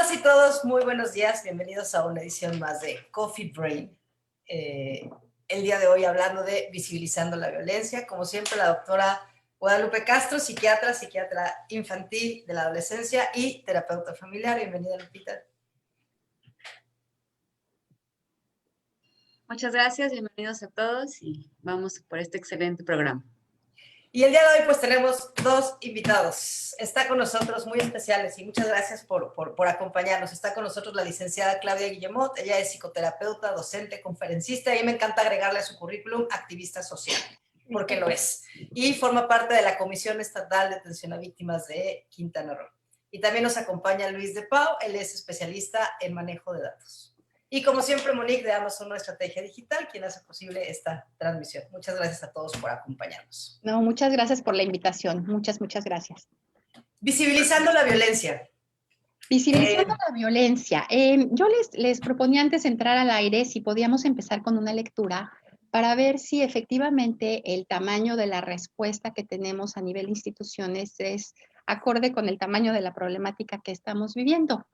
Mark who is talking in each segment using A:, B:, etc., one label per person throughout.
A: todas y todos, muy buenos días. Bienvenidos a una edición más de Coffee Brain. El día de hoy hablando de visibilizando la violencia. Como siempre, la doctora Guadalupe Castro, psiquiatra infantil de la adolescencia y terapeuta familiar. Bienvenida, Lupita.
B: Muchas gracias, bienvenidos a todos y vamos por este excelente programa.
A: Y el día de hoy pues tenemos dos invitados. Está con nosotros muy especiales y muchas gracias por acompañarnos. Está con nosotros la licenciada Claudia Guillemot. Ella es psicoterapeuta, docente, conferencista y me encanta agregarle a su currículum activista social, porque lo es. Y forma parte de la Comisión Estatal de Atención a Víctimas de Quintana Roo. Y también nos acompaña Luis de Pau. Él es especialista en manejo de datos. Y como siempre, Monique de Amazon Estrategia Digital, quien hace posible esta transmisión. Muchas gracias a todos por acompañarnos.
C: No, muchas gracias por la invitación. Muchas gracias.
A: Visibilizando la violencia.
C: Visibilizando la violencia. Yo les proponía antes de entrar al aire si podíamos empezar con una lectura para ver si efectivamente el tamaño de la respuesta que tenemos a nivel de instituciones es acorde con el tamaño de la problemática que estamos viviendo.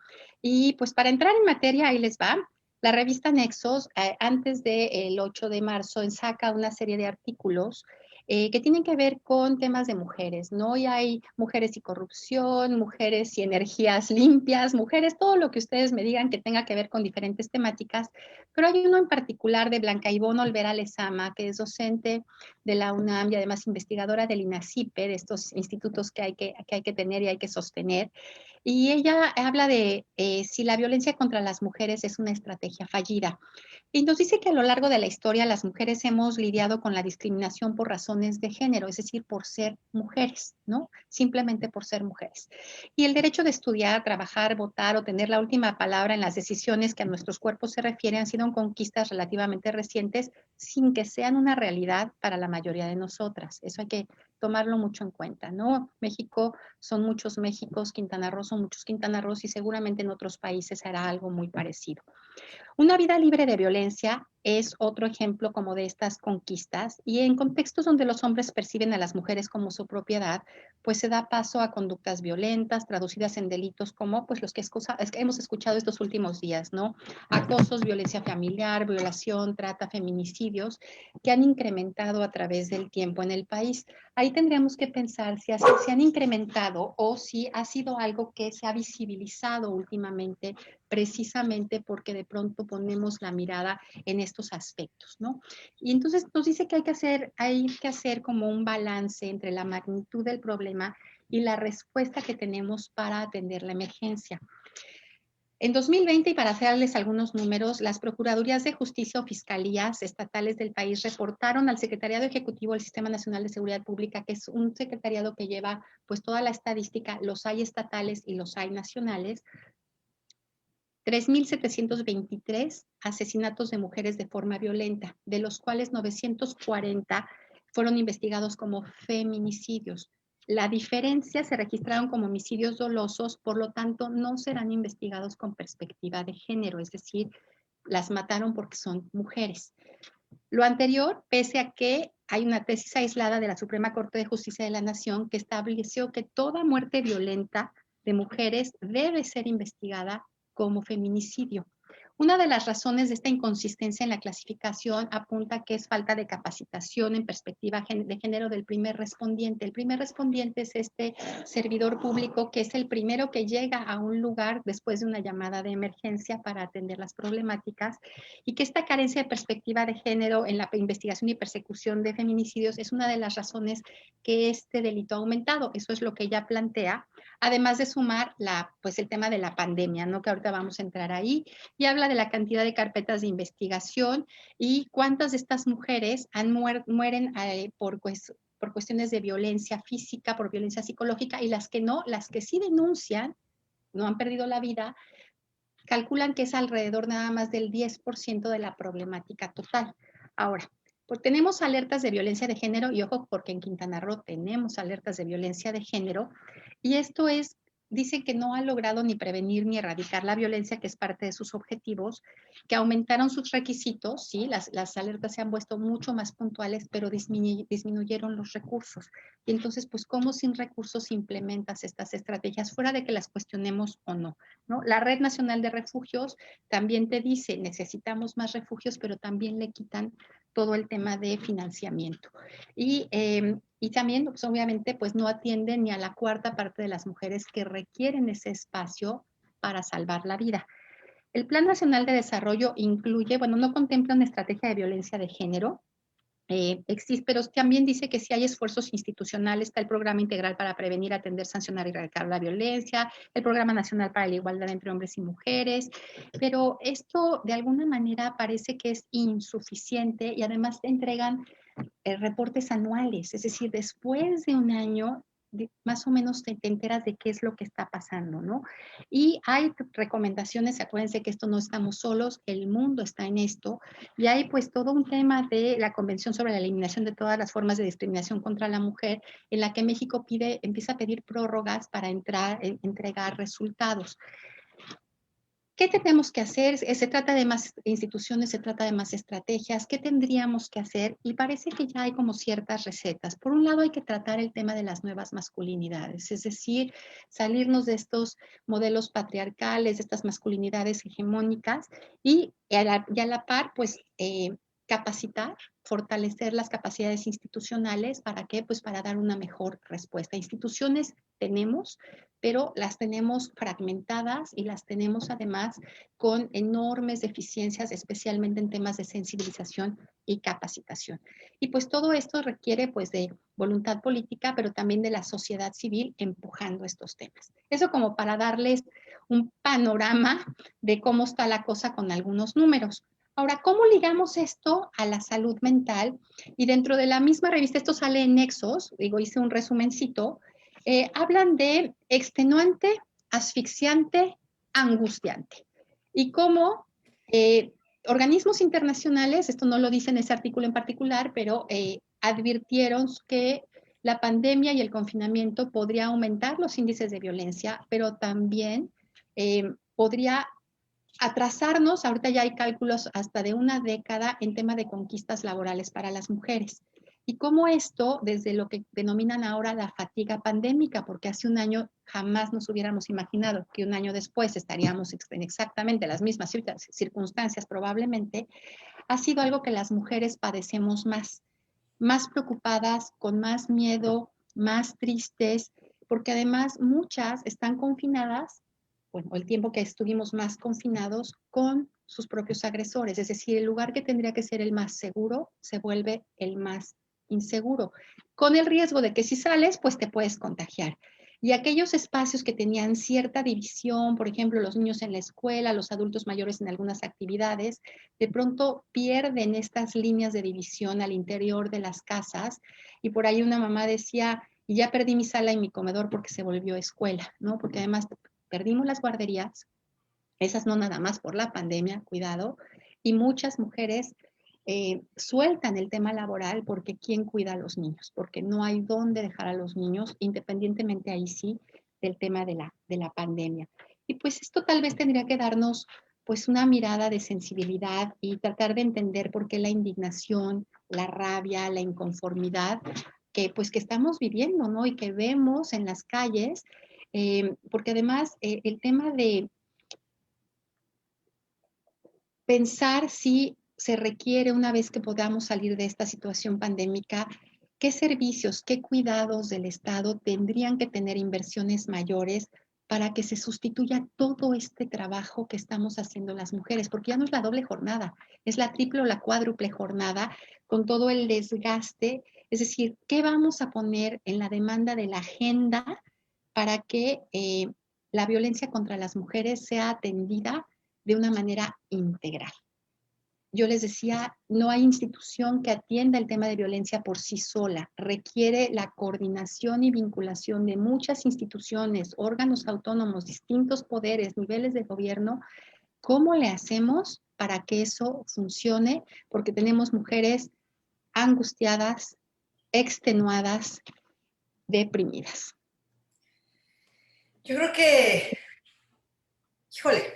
C: Y pues para entrar en materia, ahí les va. La revista Nexos, antes del 8 de marzo, saca una serie de artículos que tienen que ver con temas de mujeres, ¿no? Y hay mujeres y corrupción, mujeres y energías limpias, mujeres, todo lo que ustedes me digan que tenga que ver con diferentes temáticas, pero hay uno en particular de Blanca Ivonne Olvera Lezama, que es docente de la UNAM y además investigadora del INACIPE, de estos institutos que hay que tener y hay que sostener. Y ella habla de si la violencia contra las mujeres es una estrategia fallida. Y nos dice que a lo largo de la historia las mujeres hemos lidiado con la discriminación por razones de género, es decir, por ser mujeres, ¿no? Simplemente por ser mujeres. Y el derecho de estudiar, trabajar, votar o tener la última palabra en las decisiones que a nuestros cuerpos se refieren han sido conquistas relativamente recientes sin que sean una realidad para la mayoría de nosotras. Eso hay que tomarlo mucho en cuenta, ¿no? México son muchos Méxicos, Quintana Roo son muchos Quintana Roo y seguramente en otros países será algo muy parecido. Una vida libre de violencia es otro ejemplo como de estas conquistas y en contextos donde los hombres perciben a las mujeres como su propiedad, pues se da paso a conductas violentas traducidas en delitos como pues los que hemos escuchado estos últimos días, ¿no? Acosos, violencia familiar, violación, trata, feminicidios que han incrementado a través del tiempo en el país. Ahí tendríamos que pensar si se han incrementado o si ha sido algo que se ha visibilizado últimamente precisamente porque de pronto ponemos la mirada en estos aspectos, ¿no? Y entonces nos dice que hay que hacer como un balance entre la magnitud del problema y la respuesta que tenemos para atender la emergencia. En 2020, y para hacerles algunos números, las Procuradurías de Justicia o Fiscalías estatales del país reportaron al Secretariado Ejecutivo del Sistema Nacional de Seguridad Pública, que es un secretariado que lleva pues toda la estadística, los hay estatales y los hay nacionales, 3,723 asesinatos de mujeres de forma violenta, de los cuales 940 fueron investigados como feminicidios. La diferencia se registraron como homicidios dolosos, por lo tanto no serán investigados con perspectiva de género, es decir, las mataron porque son mujeres. Lo anterior, pese a que hay una tesis aislada de la Suprema Corte de Justicia de la Nación que estableció que toda muerte violenta de mujeres debe ser investigada como feminicidio. Una de las razones de esta inconsistencia en la clasificación apunta que es falta de capacitación en perspectiva de género del primer respondiente. El primer respondiente es este servidor público que es el primero que llega a un lugar después de una llamada de emergencia para atender las problemáticas y que esta carencia de perspectiva de género en la investigación y persecución de feminicidios es una de las razones que este delito ha aumentado. Eso es lo que ella plantea, además de sumar pues el tema de la pandemia, ¿no? Que ahorita vamos a entrar ahí, y habla de la cantidad de carpetas de investigación y cuántas de estas mujeres mueren por cuestiones de violencia física, por violencia psicológica, y las que no, las que sí denuncian, no han perdido la vida, calculan que es alrededor nada más del 10% de la problemática total. Ahora, pues tenemos alertas de violencia de género, y ojo, porque en Quintana Roo tenemos alertas de violencia de género, y esto es dicen que no ha logrado ni prevenir ni erradicar la violencia, que es parte de sus objetivos, que aumentaron sus requisitos, sí, las alertas se han puesto mucho más puntuales, pero disminuyeron los recursos. Y entonces, pues, ¿cómo sin recursos implementas estas estrategias, fuera de que las cuestionemos o no, ¿no? La Red Nacional de Refugios también te dice, necesitamos más refugios, pero también le quitan todo el tema de financiamiento. Y también, pues, obviamente, pues no atienden ni a la cuarta parte de las mujeres que requieren ese espacio para salvar la vida. El Plan Nacional de Desarrollo incluye, bueno, no contempla una estrategia de violencia de género, existe, pero también dice que si hay esfuerzos institucionales, está el Programa Integral para Prevenir, Atender, Sancionar y Erradicar la Violencia, el Programa Nacional para la Igualdad entre Hombres y Mujeres, pero esto de alguna manera parece que es insuficiente y además te entregan reportes anuales, es decir, después de un año, más o menos te enteras de qué es lo que está pasando, ¿no? Y hay recomendaciones, acuérdense que esto no estamos solos, el mundo está en esto, y hay pues todo un tema de la Convención sobre la Eliminación de todas las formas de discriminación contra la mujer, en la que México empieza a pedir prórrogas para entregar resultados. ¿Qué tenemos que hacer? Se trata de más instituciones, se trata de más estrategias. ¿Qué tendríamos que hacer? Y parece que ya hay como ciertas recetas. Por un lado, hay que tratar el tema de las nuevas masculinidades, es decir, salirnos de estos modelos patriarcales, de estas masculinidades hegemónicas y a la par, pues, capacitar, fortalecer las capacidades institucionales. ¿Para qué? Pues para dar una mejor respuesta. Instituciones tenemos, pero las tenemos fragmentadas y las tenemos además con enormes deficiencias, especialmente en temas de sensibilización y capacitación. Y pues todo esto requiere pues de voluntad política, pero también de la sociedad civil empujando estos temas. Eso como para darles un panorama de cómo está la cosa con algunos números. Ahora, ¿cómo ligamos esto a la salud mental? Y dentro de la misma revista, esto sale en Nexos, digo, hice un resumencito, hablan de extenuante, asfixiante, angustiante. Y cómo organismos internacionales, esto no lo dice en ese artículo en particular, pero advirtieron que la pandemia y el confinamiento podría aumentar los índices de violencia, pero también podría atrasarnos. Ahorita ya hay cálculos hasta de una década en tema de conquistas laborales para las mujeres. Y cómo esto, desde lo que denominan ahora la fatiga pandémica, porque hace un año jamás nos hubiéramos imaginado que un año después estaríamos en exactamente las mismas circunstancias probablemente, ha sido algo que las mujeres padecemos más preocupadas, con más miedo, más tristes, porque además muchas están confinadas, bueno, el tiempo que estuvimos más confinados con sus propios agresores, es decir, el lugar que tendría que ser el más seguro se vuelve el más inseguro, con el riesgo de que si sales, pues te puedes contagiar. Y aquellos espacios que tenían cierta división, por ejemplo, los niños en la escuela, los adultos mayores en algunas actividades, de pronto pierden estas líneas de división al interior de las casas. Y por ahí una mamá decía, y ya perdí mi sala y mi comedor porque se volvió escuela, ¿no? Porque además perdimos las guarderías, esas no nada más por la pandemia, cuidado, y muchas mujeres sueltan el tema laboral porque ¿quién cuida a los niños? Porque no hay dónde dejar a los niños, independientemente ahí sí del tema de la pandemia. Y pues esto tal vez tendría que darnos pues una mirada de sensibilidad y tratar de entender por qué la indignación, la rabia, la inconformidad que pues que estamos viviendo, ¿no? Y que vemos en las calles, porque además el tema de pensar si se requiere, una vez que podamos salir de esta situación pandémica, qué servicios, qué cuidados del Estado tendrían que tener inversiones mayores para que se sustituya todo este trabajo que estamos haciendo las mujeres, porque ya no es la doble jornada, es la triple o la cuádruple jornada con todo el desgaste. Es decir, ¿qué vamos a poner en la demanda de la agenda para que la violencia contra las mujeres sea atendida de una manera integral? Yo les decía, no hay institución que atienda el tema de violencia por sí sola. Requiere la coordinación y vinculación de muchas instituciones, órganos autónomos, distintos poderes, niveles de gobierno. ¿Cómo le hacemos para que eso funcione? Porque tenemos mujeres angustiadas, extenuadas, deprimidas.
A: Yo creo que, híjole,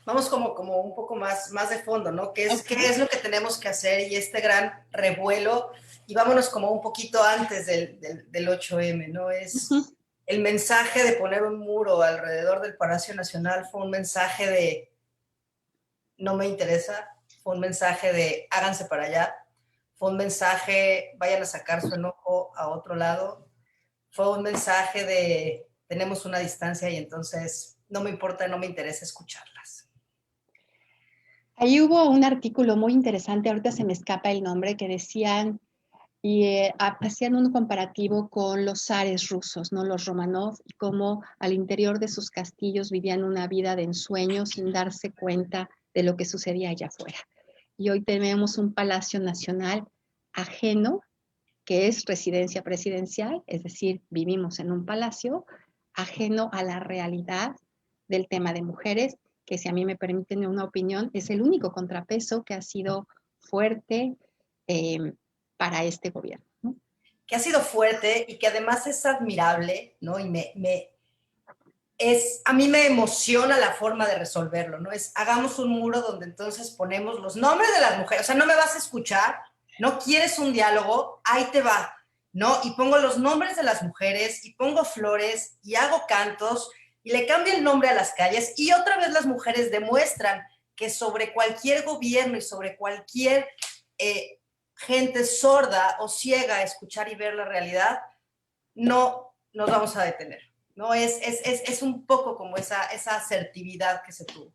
A: vamos como un poco más de fondo, ¿no? ¿Qué es lo que tenemos que hacer y este gran revuelo? Y vámonos como un poquito antes del 8M, ¿no? El mensaje de poner un muro alrededor del Palacio Nacional fue un mensaje de no me interesa, fue un mensaje de háganse para allá, fue un mensaje vayan a sacar su enojo a otro lado, fue un mensaje de tenemos una distancia y entonces no me importa, no me interesa escucharlas.
C: Ahí hubo un artículo muy interesante, ahorita se me escapa el nombre, que decían y hacían un comparativo con los zares rusos, ¿no? Los Romanov, y cómo al interior de sus castillos vivían una vida de ensueño sin darse cuenta de lo que sucedía allá afuera. Y hoy tenemos un palacio nacional ajeno, que es residencia presidencial, es decir, vivimos en un palacio ajeno a la realidad del tema de mujeres, que si a mí me permiten una opinión, es el único contrapeso que ha sido fuerte eh, para este gobierno, ¿no?
A: Que ha sido fuerte y que además es admirable, ¿no? Y a mí me emociona la forma de resolverlo, ¿no? Hagamos un muro donde entonces ponemos los nombres de las mujeres, o sea, no me vas a escuchar, no quieres un diálogo, ahí te va, ¿no? Y pongo los nombres de las mujeres y pongo flores y hago cantos y le cambio el nombre a las calles y otra vez las mujeres demuestran que sobre cualquier gobierno y sobre cualquier gente sorda o ciega a escuchar y ver la realidad, no nos vamos a detener. ¿No? Es un poco como esa asertividad que se tuvo.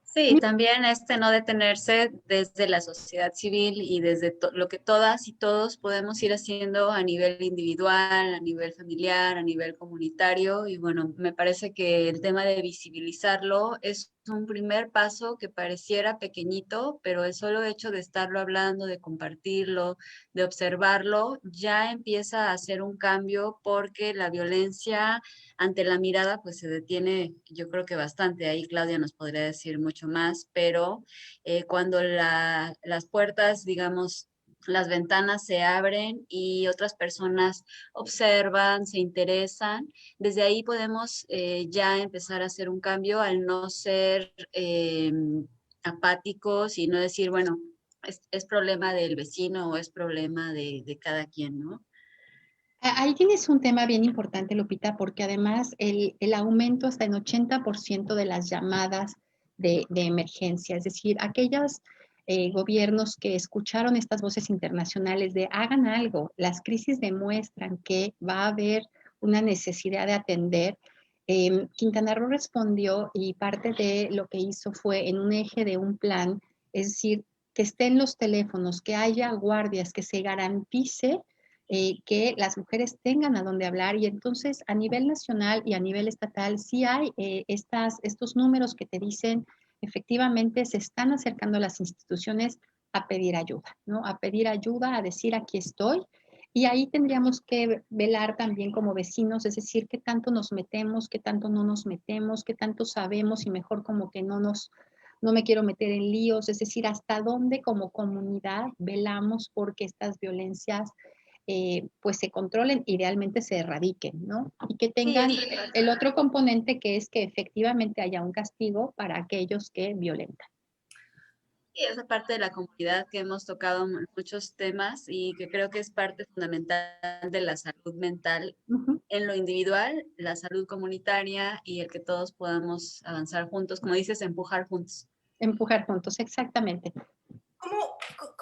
B: Sí, también no detenerse desde la sociedad civil y desde lo que todas y todos podemos ir haciendo a nivel individual, a nivel familiar, a nivel comunitario. Y bueno, me parece que el tema de visibilizarlo es un primer paso que pareciera pequeñito, pero el solo hecho de estarlo hablando, de compartirlo, de observarlo, ya empieza a hacer un cambio porque la violencia ante la mirada pues se detiene, yo creo que bastante. Ahí Claudia nos podría decir mucho más, pero cuando las puertas, digamos, las ventanas se abren y otras personas observan, se interesan, desde ahí podemos ya empezar a hacer un cambio al no ser apáticos y no decir, bueno, es problema del vecino o es problema de cada quien, ¿no?
C: Ahí tienes un tema bien importante, Lupita, porque además el aumento hasta en 80% de las llamadas de emergencia, es decir, aquellos gobiernos que escucharon estas voces internacionales de hagan algo, las crisis demuestran que va a haber una necesidad de atender. Quintana Roo respondió y parte de lo que hizo fue en un eje de un plan, es decir, que estén los teléfonos, que haya guardias, que se garantice que las mujeres tengan a dónde hablar y entonces a nivel nacional y a nivel estatal sí hay estos números que te dicen efectivamente se están acercando las instituciones a pedir ayuda, ¿no? A pedir ayuda, a decir aquí estoy. Y ahí tendríamos que velar también como vecinos, es decir, qué tanto nos metemos, qué tanto no nos metemos, qué tanto sabemos y mejor como que no me quiero meter en líos, es decir, hasta dónde como comunidad velamos porque estas violencias pues se controlen, idealmente se erradiquen, ¿no? Y que tengan el otro componente que es que efectivamente haya un castigo para aquellos que violentan.
B: Y esa parte de la comunidad que hemos tocado muchos temas y que creo que es parte fundamental de la salud mental en lo individual, la salud comunitaria y el que todos podamos avanzar juntos, como dices, empujar juntos.
C: Empujar juntos, exactamente.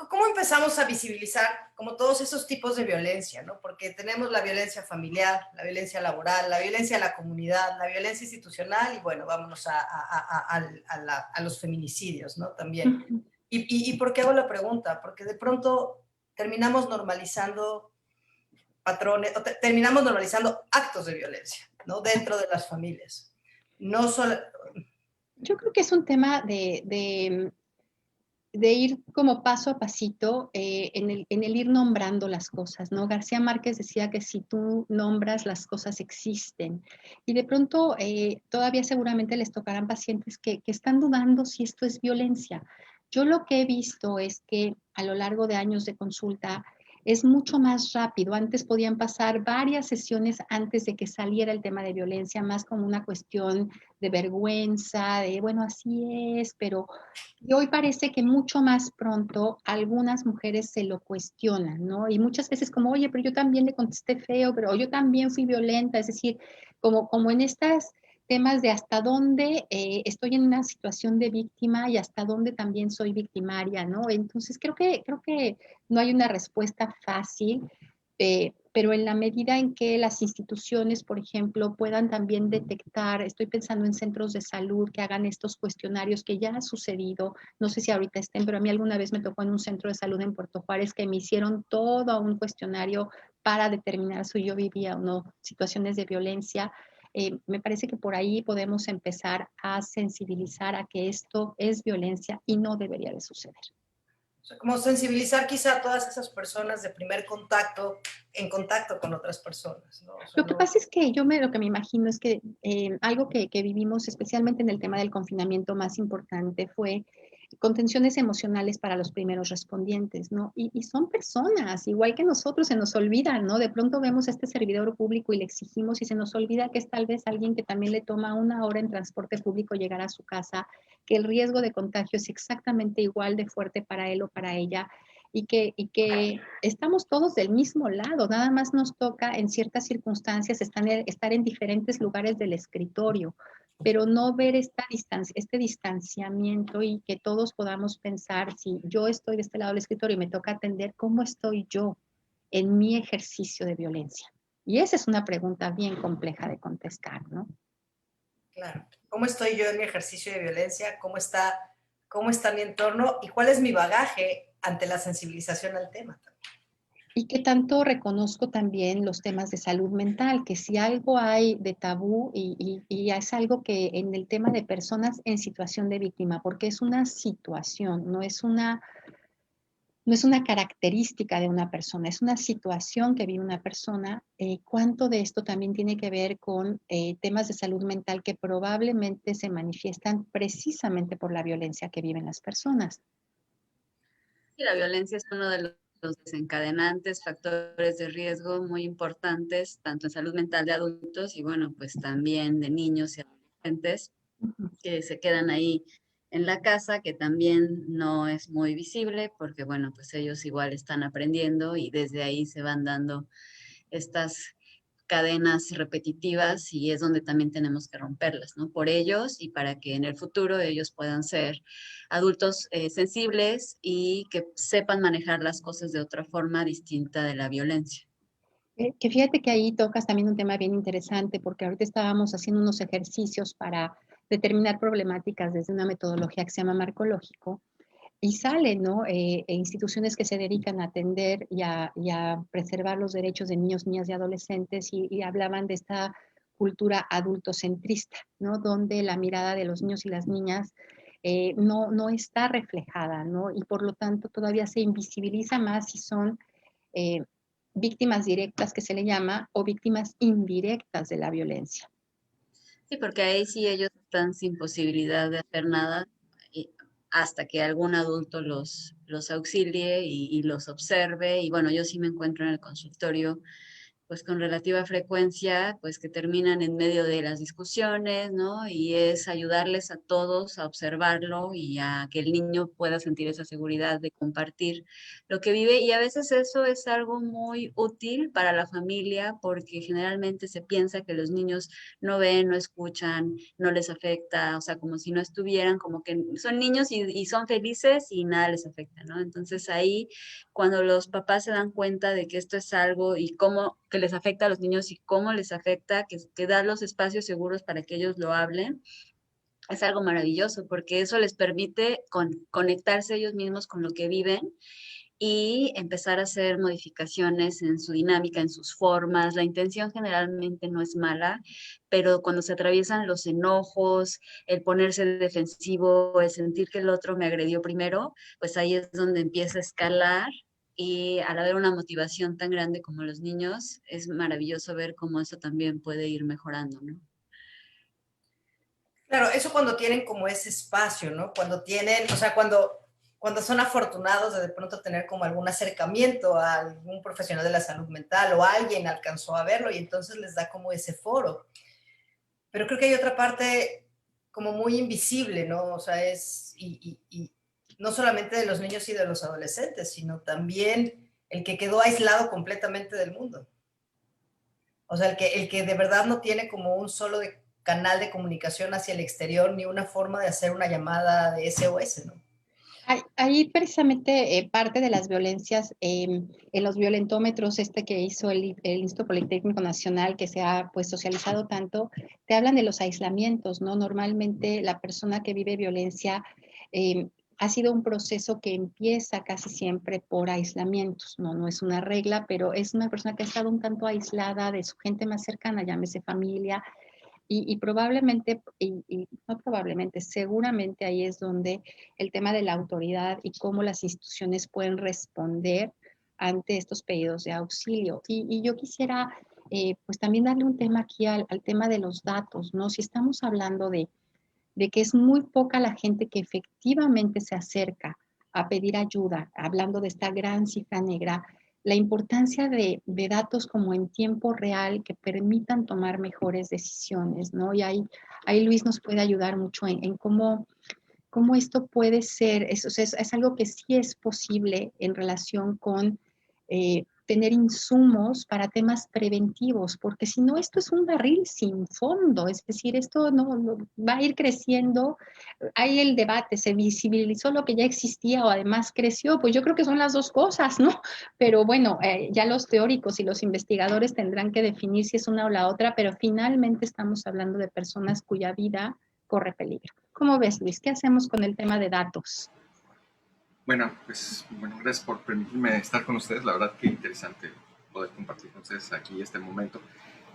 A: ¿Cómo empezamos a visibilizar como todos esos tipos de violencia, ¿no? Porque tenemos la violencia familiar, la violencia laboral, la violencia a la comunidad, la violencia institucional y bueno, vámonos a los feminicidios, ¿no? También. ¿Y por qué hago la pregunta? Porque de pronto terminamos normalizando patrones, o terminamos normalizando actos de violencia, ¿no? Dentro de las familias. No solo...
C: Yo creo que es un tema de ir como paso a pasito en el ir nombrando las cosas, ¿no? García Márquez decía que si tú nombras, las cosas existen. Y de pronto todavía seguramente les tocarán pacientes que están dudando si esto es violencia. Yo lo que he visto es que a lo largo de años de consulta, es mucho más rápido. Antes podían pasar varias sesiones antes de que saliera el tema de violencia, más como una cuestión de vergüenza, de bueno, así es, pero y hoy parece que mucho más pronto algunas mujeres se lo cuestionan, ¿no? Y muchas veces como, oye, pero yo también le contesté feo, pero yo también fui violenta, es decir, como en estas temas de hasta dónde estoy en una situación de víctima y hasta dónde también soy victimaria, ¿no? Entonces creo que no hay una respuesta fácil, pero en la medida en que las instituciones, por ejemplo, puedan también detectar, estoy pensando en centros de salud que hagan estos cuestionarios que ya ha sucedido, no sé si ahorita estén, pero a mí alguna vez me tocó en un centro de salud en Puerto Juárez que me hicieron todo un cuestionario para determinar si yo vivía o no situaciones de violencia. Me parece que por ahí podemos empezar a sensibilizar a que esto es violencia y no debería de suceder.
A: O sea, como sensibilizar quizá a todas esas personas de primer contacto, en contacto con otras personas, ¿no? O sea,
C: Lo que pasa es que lo que me imagino es que algo que vivimos, especialmente en el tema del confinamiento más importante, fue contenciones emocionales para los primeros respondientes, ¿no? Y son personas, igual que nosotros, se nos olvidan, ¿no? De pronto vemos a este servidor público y le exigimos y se nos olvida que es tal vez alguien que también le toma 1 hora en transporte público llegar a su casa, que el riesgo de contagio es exactamente igual de fuerte para él o para ella y que estamos todos del mismo lado, nada más nos toca en ciertas circunstancias estar en diferentes lugares del escritorio, pero no ver este distanciamiento y que todos podamos pensar, si yo estoy de este lado del escritorio y me toca atender, ¿cómo estoy yo en mi ejercicio de violencia? Y esa es una pregunta bien compleja de contestar, ¿no?
A: claro. ¿Cómo estoy yo en mi ejercicio de violencia? Cómo está mi entorno? ¿Y cuál es mi bagaje ante la sensibilización al tema también?
C: Y que tanto reconozco también los temas de salud mental, que si algo hay de tabú y es algo que en el tema de personas en situación de víctima, porque es una situación, no es una característica de una persona, es una situación que vive una persona, cuánto de esto también tiene que ver con temas de salud mental que probablemente se manifiestan precisamente por la violencia que viven las personas.
B: Y la violencia es uno de los desencadenantes, factores de riesgo muy importantes, tanto en salud mental de adultos y bueno, pues también de niños y adolescentes que se quedan ahí en la casa, que también no es muy visible porque bueno, pues ellos igual están aprendiendo y desde ahí se van dando estas cadenas repetitivas y es donde también tenemos que romperlas, ¿no? Por ellos y para que en el futuro ellos puedan ser adultos sensibles y que sepan manejar las cosas de otra forma distinta de la violencia.
C: Que fíjate que ahí tocas también un tema bien interesante, porque ahorita estábamos haciendo unos ejercicios para determinar problemáticas desde una metodología que se llama marcológico, y salen, ¿no? Instituciones que se dedican a atender y a preservar los derechos de niños, niñas y adolescentes, y hablaban de esta cultura adultocentrista, ¿no? Donde la mirada de los niños y las niñas no está reflejada, ¿no? Y por lo tanto todavía se invisibiliza más si son eh, víctimas directas, que se le llama, o víctimas indirectas de la violencia.
B: Sí, porque ahí sí ellos están sin posibilidad de hacer nada y hasta que algún adulto los auxilie y los observe. Y bueno, yo sí me encuentro en el consultorio pues con relativa frecuencia, pues que terminan en medio de las discusiones, ¿no? Y es ayudarles a todos a observarlo y a que el niño pueda sentir esa seguridad de compartir lo que vive. Y a veces eso es algo muy útil para la familia porque generalmente se piensa que los niños no ven, no escuchan, no les afecta, o sea, como si no estuvieran, como que son niños y son felices y nada les afecta, ¿no? Entonces ahí cuando los papás se dan cuenta de que esto es algo y cómo que les afecta a los niños y cómo les afecta, que dar los espacios seguros para que ellos lo hablen, es algo maravilloso porque eso les permite conectarse ellos mismos con lo que viven y empezar a hacer modificaciones en su dinámica, en sus formas. La intención generalmente no es mala, pero cuando se atraviesan los enojos, el ponerse defensivo, el sentir que el otro me agredió primero, pues ahí es donde empieza a escalar. Y al haber una motivación tan grande como los niños, es maravilloso ver cómo eso también puede ir mejorando, ¿no?
A: Claro, eso cuando tienen como ese espacio, ¿no? Cuando tienen, o sea, cuando cuando son afortunados de pronto tener como algún acercamiento a algún profesional de la salud mental o alguien alcanzó a verlo y entonces les da como ese foro. Pero creo que hay otra parte como muy invisible, ¿no? O sea, y no solamente de los niños y de los adolescentes, sino también el que quedó aislado completamente del mundo. O sea, el que de verdad no tiene como un solo canal de comunicación hacia el exterior ni una forma de hacer una llamada de SOS, ¿no?
C: Ahí precisamente parte de las violencias en los violentómetros, este que hizo el Instituto Politécnico Nacional, que se ha pues socializado tanto, te hablan de los aislamientos, ¿no? Normalmente la persona que vive violencia ha sido un proceso que empieza casi siempre por aislamientos, ¿no? No es una regla, pero es una persona que ha estado un tanto aislada de su gente más cercana, llámese familia, y probablemente, y no probablemente, seguramente ahí es donde el tema de la autoridad y cómo las instituciones pueden responder ante estos pedidos de auxilio. Y yo quisiera pues también darle un tema aquí al tema de los datos, ¿no? Si estamos hablando de que es muy poca la gente que efectivamente se acerca a pedir ayuda, hablando de esta gran cifra negra, la importancia de datos como en tiempo real que permitan tomar mejores decisiones, ¿no? Y ahí Luis nos puede ayudar mucho en cómo esto puede ser, es algo que sí es posible en relación con tener insumos para temas preventivos, porque si no, esto es un barril sin fondo, es decir, esto no va a ir creciendo. Hay el debate, se visibilizó lo que ya existía o además creció, pues yo creo que son las dos cosas, ¿no? Pero bueno, ya los teóricos y los investigadores tendrán que definir si es una o la otra, pero finalmente estamos hablando de personas cuya vida corre peligro. ¿Cómo ves, Luis? ¿Qué hacemos con el tema de datos?
D: Bueno, pues bueno, gracias por permitirme estar con ustedes. La verdad que interesante poder compartir con ustedes aquí este momento.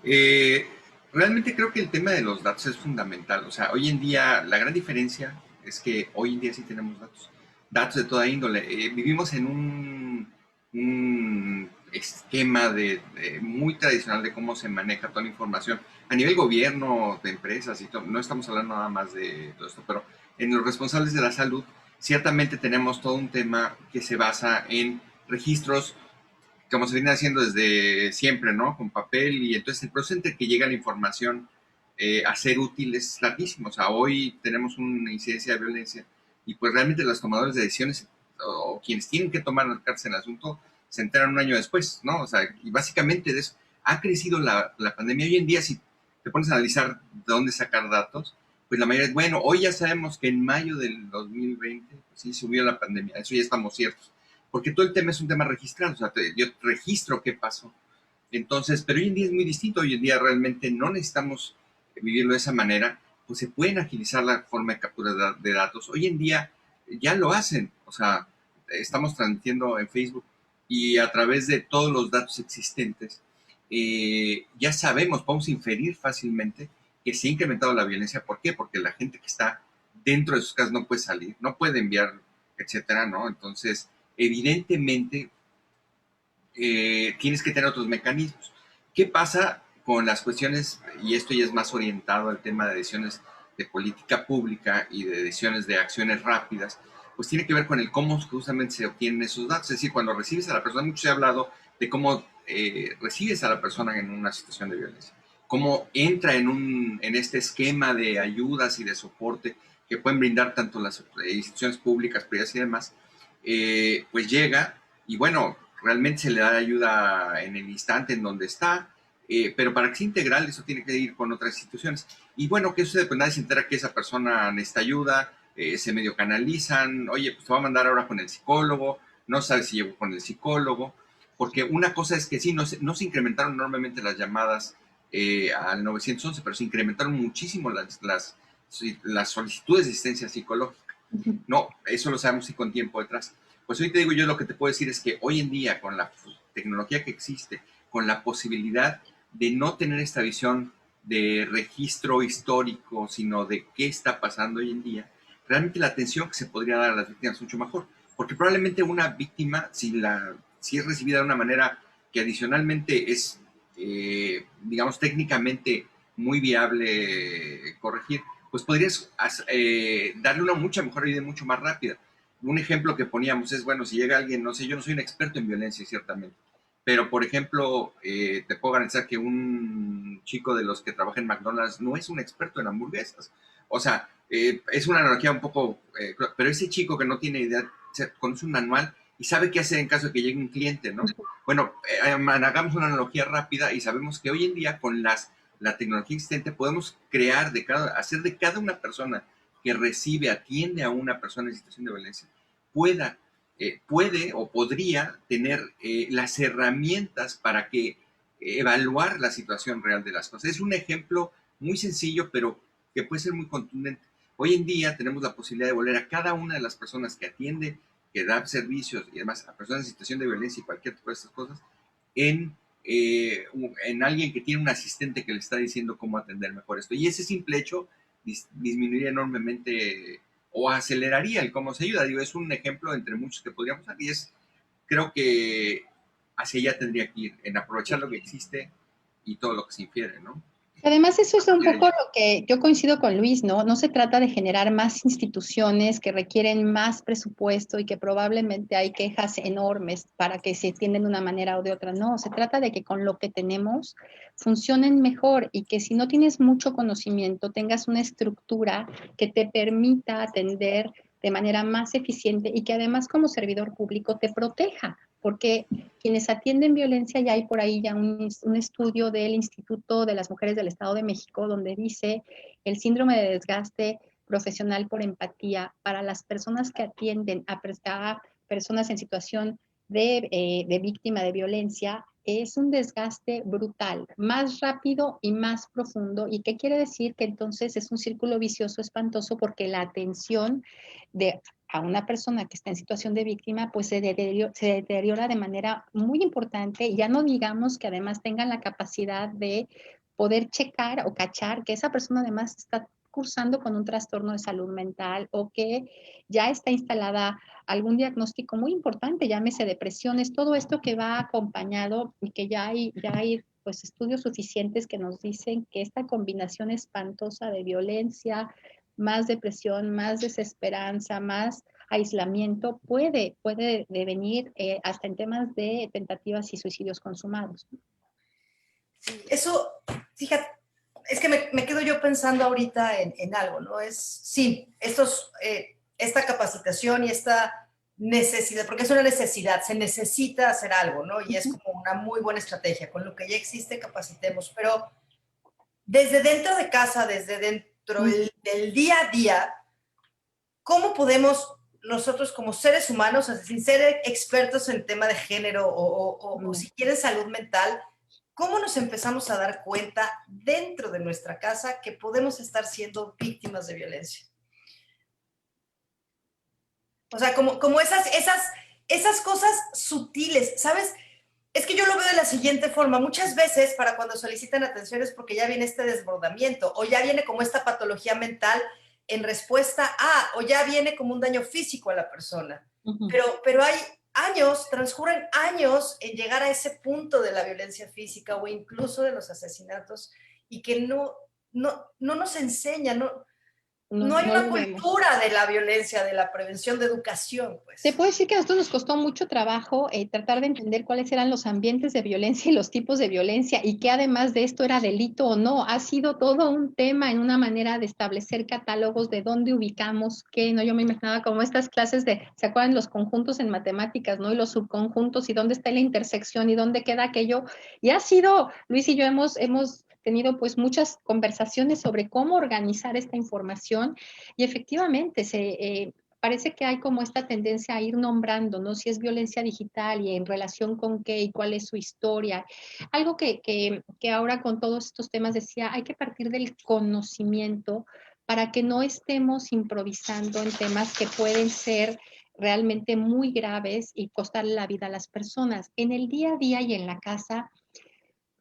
D: Eh, Realmente creo que el tema de los datos es fundamental. O sea, hoy en día la gran diferencia es que hoy en día sí tenemos datos, datos de toda índole. Vivimos en un esquema muy tradicional de cómo se maneja toda la información a nivel gobierno, de empresas y todo. No estamos hablando nada más de todo esto, pero en los responsables de la salud ciertamente tenemos todo un tema que se basa en registros, como se viene haciendo desde siempre, ¿no? Con papel, y entonces el proceso entre que llega la información a ser útil es larguísimo. O sea, hoy tenemos una incidencia de violencia y pues realmente los tomadores de decisiones o quienes tienen que tomar cartas en el asunto se enteran un año después, ¿no? O sea, y básicamente de eso ha crecido la pandemia. Hoy en día, si te pones a analizar de dónde sacar datos, pues la mayoría es, bueno, hoy ya sabemos que en mayo del 2020, pues sí, subió la pandemia, eso ya estamos ciertos, porque todo el tema es un tema registrado, o sea, yo registro qué pasó. Entonces, pero hoy en día es muy distinto, hoy en día realmente no necesitamos vivirlo de esa manera, pues se pueden agilizar la forma de captura de datos. Hoy en día ya lo hacen, o sea, estamos transmitiendo en Facebook y a través de todos los datos existentes, ya sabemos, podemos inferir fácilmente que se ha incrementado la violencia. ¿Por qué? Porque la gente que está dentro de sus casas no puede salir, no puede enviar, etcétera, ¿no? Entonces, evidentemente, tienes que tener otros mecanismos. ¿Qué pasa con las cuestiones, y esto ya es más orientado al tema de decisiones de política pública y de decisiones de acciones rápidas? Pues tiene que ver con el cómo justamente se obtienen esos datos. Es decir, cuando recibes a la persona, mucho se ha hablado de cómo recibes a la persona en una situación de violencia, cómo entra en este esquema de ayudas y de soporte que pueden brindar tanto las instituciones públicas, privadas y demás, pues llega y bueno, realmente se le da ayuda en el instante en donde está, pero para que sea integral eso tiene que ir con otras instituciones. Y bueno, que sucede? Pues nadie se entera que esa persona necesita ayuda, se medio canalizan, oye, pues te va a mandar ahora con el psicólogo, no sabes si llego con el psicólogo, porque una cosa es que sí, no se incrementaron enormemente las llamadas al 911, pero se incrementaron muchísimo las solicitudes de asistencia psicológica. No, eso lo sabemos y con tiempo detrás. Pues hoy te digo yo, lo que te puedo decir es que hoy en día, con la tecnología que existe, con la posibilidad de no tener esta visión de registro histórico, sino de qué está pasando hoy en día, realmente la atención que se podría dar a las víctimas es mucho mejor. Porque probablemente una víctima, si es recibida de una manera que adicionalmente es, digamos, técnicamente muy viable corregir, pues podrías darle una mucha mejor ayuda y mucho más rápida. un ejemplo que poníamos es, bueno, si llega alguien, no sé, yo no soy un experto en violencia, ciertamente, pero, por ejemplo, te puedo garantizar que un chico de los que trabaja en McDonald's no es un experto en hamburguesas. O sea, es una analogía un poco, pero ese chico que no tiene idea, conoce un manual y sabe qué hacer en caso de que llegue un cliente, ¿no? Bueno, hagamos una analogía rápida y sabemos que hoy en día con la tecnología existente podemos hacer de cada una persona que recibe, atiende a una persona en situación de violencia, puede o podría tener las herramientas para que evaluar la situación real de las cosas. Es un ejemplo muy sencillo, pero que puede ser muy contundente. Hoy en día tenemos la posibilidad de volver a cada una de las personas que atiende, que da servicios y demás a personas en situación de violencia y cualquier tipo de estas cosas, en alguien que tiene un asistente que le está diciendo cómo atender mejor esto. Y ese simple hecho disminuiría enormemente o aceleraría el cómo se ayuda. Digo, es un ejemplo entre muchos que podríamos dar y creo que hacia allá tendría que ir, en aprovechar lo que existe y todo lo que se infiere, ¿no?
C: Además, eso es un poco lo que yo coincido con Luis, ¿no? No se trata de generar más instituciones que requieren más presupuesto y que probablemente hay quejas enormes para que se atiendan de una manera o de otra. No, se trata de que con lo que tenemos funcionen mejor y que si no tienes mucho conocimiento, tengas una estructura que te permita atender de manera más eficiente y que además como servidor público te proteja, porque quienes atienden violencia, ya hay por ahí ya un estudio del Instituto de las Mujeres del Estado de México donde dice el síndrome de desgaste profesional por empatía para las personas que atienden a personas en situación de víctima de violencia es un desgaste brutal, más rápido y más profundo. ¿Y qué quiere decir? Que entonces es un círculo vicioso espantoso porque la atención a una persona que está en situación de víctima, pues se deteriora de manera muy importante, y ya no digamos que además tengan la capacidad de poder checar o cachar que esa persona además está cursando con un trastorno de salud mental o que ya está instalada algún diagnóstico muy importante, llámese depresiones, todo esto que va acompañado y que ya hay pues estudios suficientes que nos dicen que esta combinación espantosa de violencia, más depresión, más desesperanza, más aislamiento, puede devenir hasta en temas de tentativas y suicidios consumados.
A: Sí, eso, fíjate, es que me quedo yo pensando ahorita en algo, ¿no? Sí, esta capacitación y esta necesidad, porque es una necesidad, se necesita hacer algo, ¿no? Y es como una muy buena estrategia, con lo que ya existe capacitemos, pero desde dentro de casa, desde dentro del día a día, ¿cómo podemos nosotros como seres humanos, sin ser expertos en tema de género o si quieren salud mental, cómo nos empezamos a dar cuenta dentro de nuestra casa que podemos estar siendo víctimas de violencia? O sea, como esas cosas sutiles, ¿sabes? Es que yo lo veo de la siguiente forma. Muchas veces para cuando solicitan atención es porque ya viene este desbordamiento o ya viene como esta patología mental en respuesta a, o ya viene como un daño físico a la persona. Pero hay años, transcurren años en llegar a ese punto de la violencia física o incluso de los asesinatos y que no nos enseña, no hay una cultura de la violencia, de la prevención, de educación, pues.
C: Te puedo decir que a nosotros nos costó mucho trabajo tratar de entender cuáles eran los ambientes de violencia y los tipos de violencia y que además de esto era delito o no. Ha sido todo un tema en una manera de establecer catálogos de dónde ubicamos qué, ¿no? Yo me imaginaba como estas clases ¿se acuerdan los conjuntos en matemáticas, ¿no? Y los subconjuntos y dónde está la intersección y dónde queda aquello. Y ha sido, Luis y yo hemos tenido pues muchas conversaciones sobre cómo organizar esta información y efectivamente parece que hay como esta tendencia a ir nombrando, ¿no? Si es violencia digital y en relación con qué y cuál es su historia. Algo que ahora con todos estos temas decía, hay que partir del conocimiento para que no estemos improvisando en temas que pueden ser realmente muy graves y costarle la vida a las personas. En el día a día y en la casa,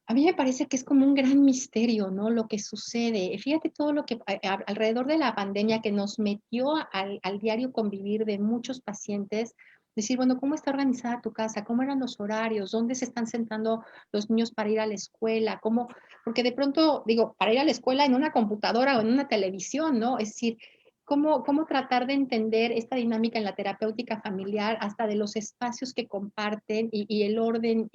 C: a mí me parece que es como un gran misterio, ¿no? Lo que sucede. Fíjate todo lo que alrededor de la pandemia que nos metió al diario convivir de muchos pacientes, decir, bueno, ¿cómo está organizada tu casa? ¿Cómo eran los horarios? ¿Dónde se están sentando los niños para ir a la escuela? Porque de pronto, digo, para ir a la escuela en una computadora o en una televisión, ¿no? Es decir, cómo tratar de entender esta dinámica en la terapéutica familiar, hasta de los espacios que comparten y el orden.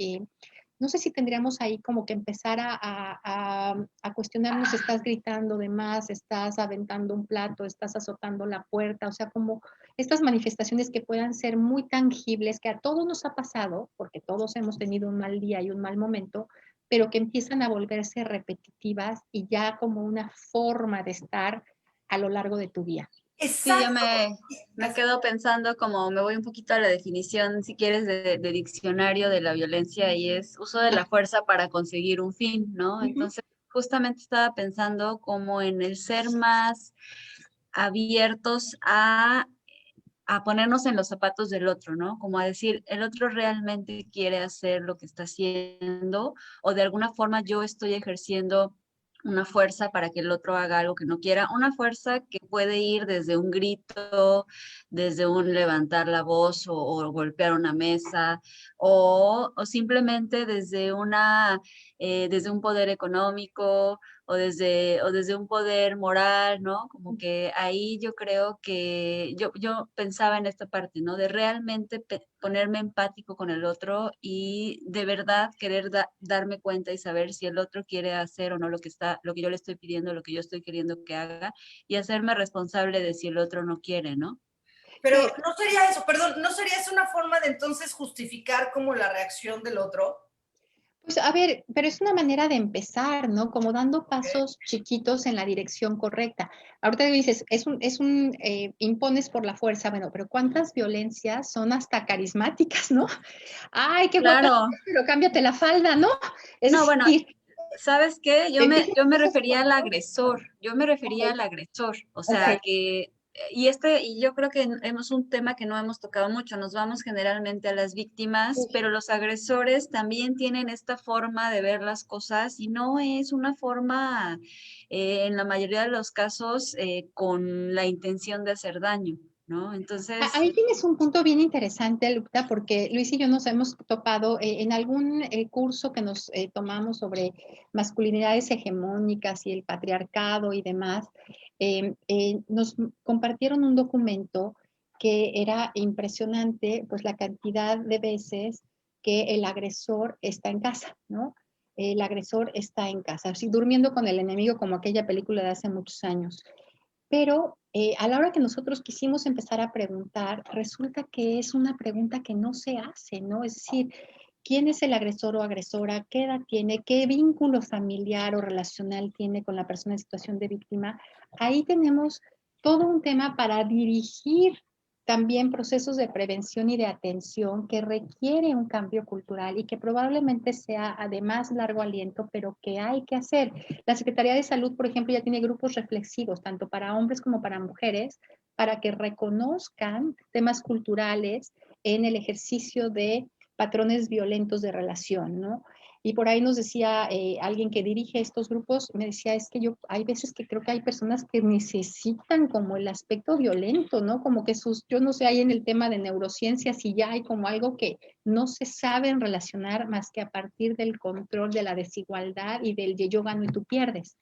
C: No sé si tendríamos ahí como que empezar a cuestionarnos, estás gritando de más, estás aventando un plato, estás azotando la puerta, o sea, como estas manifestaciones que puedan ser muy tangibles, que a todos nos ha pasado, porque todos hemos tenido un mal día y un mal momento, pero que empiezan a volverse repetitivas y ya como una forma de estar a lo largo de tu día.
B: Sí, yo
A: Exacto.
B: me quedo pensando como me voy un poquito a la definición, si quieres, de diccionario de la violencia y es uso de la fuerza para conseguir un fin, ¿no?
C: Ujú.
B: Entonces, justamente estaba pensando como en el ser más abiertos a ponernos en los zapatos del otro, ¿no? Como a decir, el otro realmente quiere hacer lo que está haciendo o de alguna forma yo estoy ejerciendo una fuerza para que el otro haga algo que no quiera, una fuerza que puede ir desde un grito, desde un levantar la voz o golpear una mesa, o simplemente desde desde un poder económico, o desde un poder moral, ¿no? Como que ahí yo creo que yo pensaba en esta parte, ¿no? De realmente ponerme empático con el otro y de verdad querer darme cuenta y saber si el otro quiere hacer o no lo que yo le estoy pidiendo, lo que yo estoy queriendo que haga y hacerme responsable de si el otro no quiere, ¿no?
A: Pero
C: Que,
A: no sería eso, perdón, ¿no sería eso una forma de entonces justificar como la reacción del otro?
C: pues a ver, pero es una manera de empezar, ¿no? Como dando
A: ¿Ok?
C: pasos chiquitos en la dirección correcta. Ahorita dices, impones por la fuerza, bueno, pero ¿cuántas violencias son hasta carismáticas, ¿no? Ay, qué guapa,
B: Claro,
C: pero cámbiate la falda, ¿no? Es
B: no, bueno,
C: decir,
B: ¿sabes qué?
C: empiezan
B: Yo me
C: esas
B: refería al
C: cosas.
B: agresor, yo me refería
C: Ok,
B: al agresor, o
C: ok.
B: sea que, y yo creo que hemos un tema que no hemos tocado mucho, nos vamos generalmente a las víctimas, pero los agresores también tienen esta forma de ver las cosas y no es una forma, en la mayoría de los casos, con la intención de hacer daño, ¿no? Entonces,
C: Ahí tienes un punto bien interesante, Lucta, porque Luis y yo nos hemos topado en algún curso que nos tomamos sobre masculinidades hegemónicas y el patriarcado y demás. Nos compartieron un documento que era impresionante, pues la cantidad de veces que el agresor está en casa, ¿no? El agresor está en casa, así durmiendo con el enemigo como aquella película de hace muchos años. Pero a la hora que nosotros quisimos empezar a preguntar, resulta que es una pregunta que no se hace, ¿no? Es decir, ¿quién es el agresor o agresora? ¿Qué edad tiene? ¿Qué vínculo familiar o relacional tiene con la persona en situación de víctima? Ahí tenemos todo un tema para dirigir también procesos de prevención y de atención que requiere un cambio cultural y que probablemente sea además largo aliento, pero que hay que hacer. La Secretaría de Salud, por ejemplo, ya tiene grupos reflexivos, tanto para hombres como para mujeres, para que reconozcan temas culturales en el ejercicio de patrones violentos de relación, ¿no? Y por ahí nos decía alguien que dirige estos grupos, me decía, es que hay veces que creo que hay personas que necesitan como el aspecto violento, ¿no? Como que yo no sé, hay en el tema de neurociencias y ya hay como algo que no se saben relacionar más que a partir del control de la desigualdad y del yo gano y tú pierdes.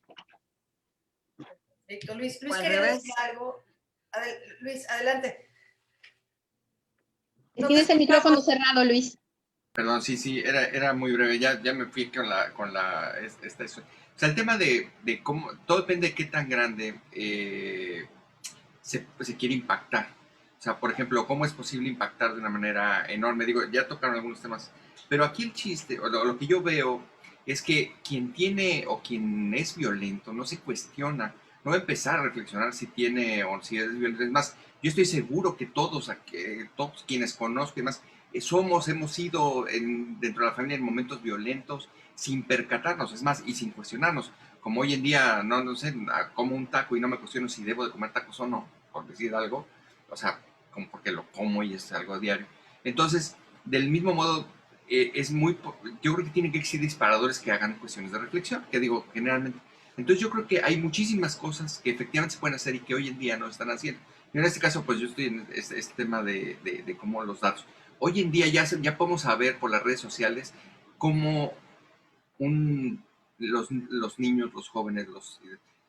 A: Perfecto. Luis
B: o al
A: quería decir
B: revés.
A: algo. Luis, adelante. No te
C: Tienes el micrófono
A: escuchamos.
C: cerrado, Luis.
D: Perdón, sí, sí, era muy breve, ya me fui esta. O sea, el tema de cómo, todo depende de qué tan grande se quiere impactar. O sea, por ejemplo, cómo es posible impactar de una manera enorme. Digo, ya tocaron algunos temas, pero aquí el chiste, o lo que yo veo, es que quien tiene o quien es violento no se cuestiona, no va a empezar a reflexionar si tiene o si es violento. Es más, yo estoy seguro que todos quienes conozco y demás, hemos sido dentro de la familia en momentos violentos sin percatarnos, es más, y sin cuestionarnos. Como hoy en día, no sé, como un taco y no me cuestiono si debo de comer tacos o no, por decir algo, o sea, como porque lo como y es algo diario. Entonces, del mismo modo, yo creo que tienen que existir disparadores que hagan cuestiones de reflexión, que digo, generalmente. Entonces yo creo que hay muchísimas cosas que efectivamente se pueden hacer y que hoy en día no están haciendo. Y en este caso, pues yo estoy en este tema de cómo los datos. Hoy en día ya podemos saber por las redes sociales cómo los niños, los jóvenes,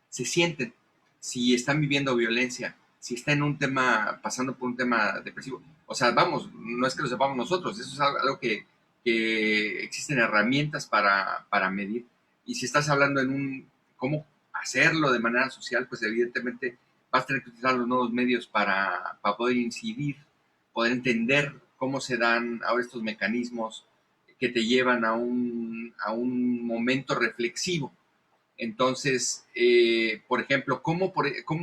D: se sienten si están viviendo violencia si está en un tema, pasando por un tema depresivo. O sea, vamos, no es que lo sepamos nosotros, eso es algo que existen herramientas para medir. Y si estás hablando en cómo hacerlo de manera social, pues evidentemente vas a tener que utilizar los nuevos medios para poder incidir, poder entender cómo se dan ahora estos mecanismos que te llevan a un momento reflexivo. Entonces, por ejemplo, ¿cómo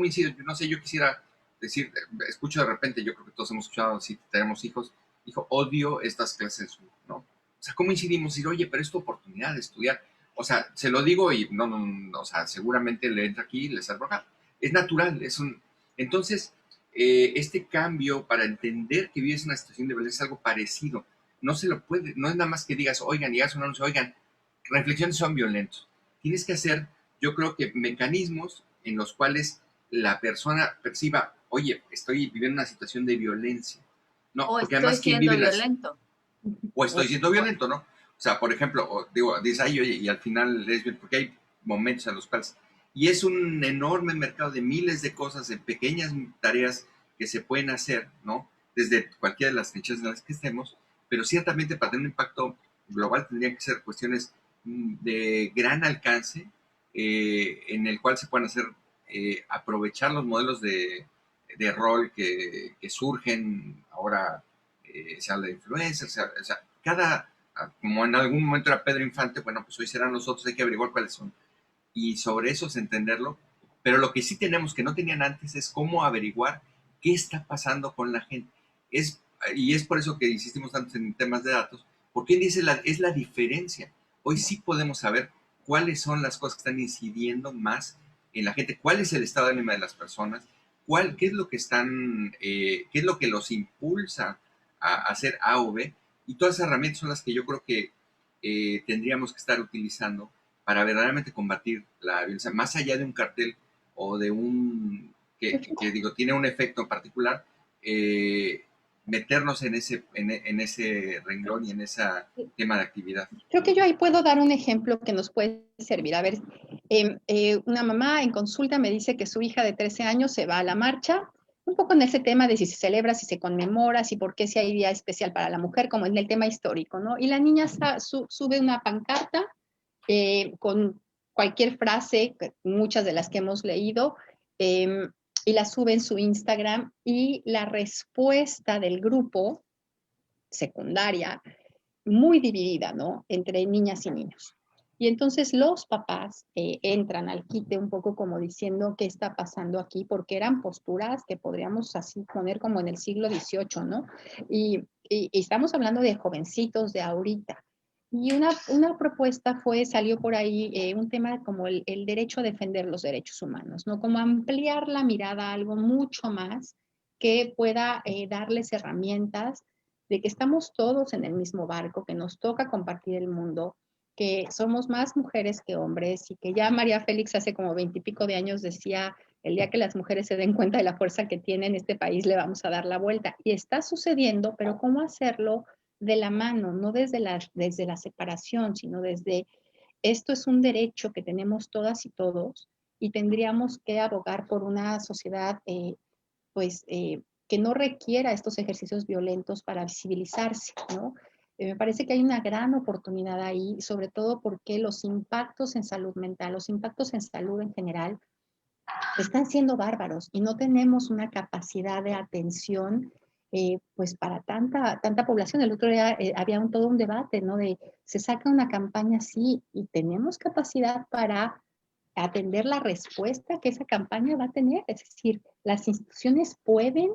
D: incide? No sé, yo quisiera decir, escucho de repente, yo creo que todos hemos escuchado, si tenemos hijos, hijo, odio estas clases, ¿no? O sea, ¿cómo incidimos? Decir, oye, pero es tu oportunidad de estudiar. O sea, se lo digo y no, o sea, seguramente le entra aquí y le sale por acá. Es natural, Entonces, este cambio para entender que vives una situación de violencia es algo parecido. No se lo puede, no es nada más que digas, oigan, y hagas un anuncio, oigan, reflexiones son violentos. Tienes que hacer, yo creo que mecanismos en los cuales la persona perciba, oye, estoy viviendo una situación de violencia. No,
B: O
D: porque
B: estoy
D: además quien
B: siendo
D: vive
B: violento.
D: o estoy siendo violento, ¿no? O sea, por ejemplo, digo, dices, ay, oye, y al final es bien, porque hay momentos en los cuales, y es un enorme mercado de miles de cosas, de pequeñas tareas que se pueden hacer, ¿no? Desde cualquiera de las trincheras en las que estemos, pero ciertamente para tener un impacto global tendrían que ser cuestiones de gran alcance, en el cual se puedan hacer, aprovechar los modelos de rol que surgen ahora, se habla de influencers, o sea, como en algún momento era Pedro Infante, bueno, pues hoy serán los otros, hay que averiguar cuáles son. Y sobre eso es entenderlo. Pero lo que sí tenemos que no tenían antes es cómo averiguar qué está pasando con la gente. Y es por eso que insistimos tanto en temas de datos, porque es la diferencia. Hoy sí podemos saber cuáles son las cosas que están incidiendo más en la gente, cuál es el estado de ánimo de las personas, qué es lo que qué es lo que los impulsa a hacer A o B, y todas esas herramientas son las que yo creo que tendríamos que estar utilizando para verdaderamente combatir la violencia, más allá de un cartel o de digo, tiene un efecto en particular, meternos en ese renglón y en ese tema de actividad.
C: Creo que yo ahí puedo dar un ejemplo que nos puede servir. A ver, una mamá en consulta me dice que su hija de 13 años se va a la marcha, un poco en ese tema de si se celebra, si se conmemora, si por qué si hay día especial para la mujer, como en el tema histórico, ¿no? Y la niña sube una pancarta con cualquier frase, muchas de las que hemos leído, y la sube en su Instagram, y la respuesta del grupo secundaria muy dividida, ¿no? Entre niñas y niños. Y entonces los papás entran al quite un poco como diciendo qué está pasando aquí, porque eran posturas que podríamos así poner como en el siglo XVIII, ¿no? Y estamos hablando de jovencitos de ahorita. Y una propuesta salió por ahí, un tema como el derecho a defender los derechos humanos, ¿no? Como ampliar la mirada a algo mucho más que pueda darles herramientas de que estamos todos en el mismo barco, que nos toca compartir el mundo, que somos más mujeres que hombres, y que ya María Félix hace como 20 y pico de años decía, el día que las mujeres se den cuenta de la fuerza que tienen, este país le vamos a dar la vuelta. Y está sucediendo, pero ¿cómo hacerlo de la mano? No desde la separación, sino desde, esto es un derecho que tenemos todas y todos, y tendríamos que abogar por una sociedad pues que no requiera estos ejercicios violentos para visibilizarse, ¿no? Me parece que hay una gran oportunidad ahí, sobre todo porque los impactos en salud mental, los impactos en salud en general, están siendo bárbaros y no tenemos una capacidad de atención pues para tanta población. El otro día había todo un debate, ¿no? De se saca una campaña así y tenemos capacidad para atender la respuesta que esa campaña va a tener. Es decir, las instituciones pueden,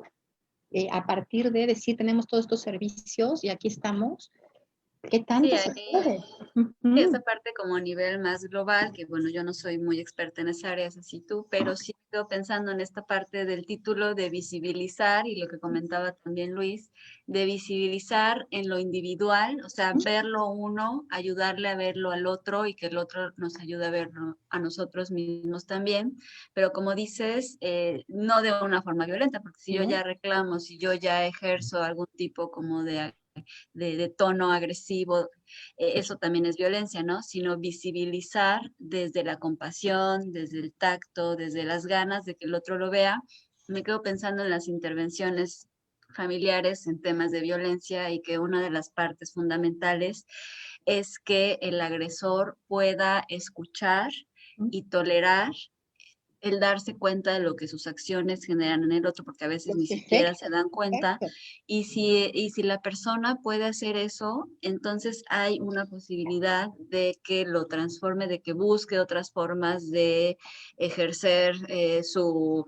C: a partir de decir, tenemos todos estos servicios y aquí estamos, ¿qué
B: Sí,
C: tanto se puede?
B: esa parte como a nivel más global, que bueno, yo no soy muy experta en esa área, es así tú, pero sí estoy pensando en esta parte del título de visibilizar y lo que comentaba también Luis, de visibilizar en lo individual, o sea, verlo uno, ayudarle a verlo al otro y que el otro nos ayude a verlo a nosotros mismos también, pero como dices, no de una forma violenta, porque si yo ya reclamo, si yo ya ejerzo algún tipo como de tono agresivo, eso también es violencia, ¿no? Sino visibilizar desde la compasión, desde el tacto, desde las ganas de que el otro lo vea me quedo pensando en las intervenciones familiares en temas de violencia y que una de las partes fundamentales es que el agresor pueda escuchar y tolerar el darse cuenta de lo que sus acciones generan en el otro, porque a veces ni
C: Los
B: siquiera se
C: efectos,
B: dan cuenta.
C: exacto.
B: Y si la persona puede hacer eso, entonces hay una posibilidad de que lo transforme, de que busque otras formas de ejercer sus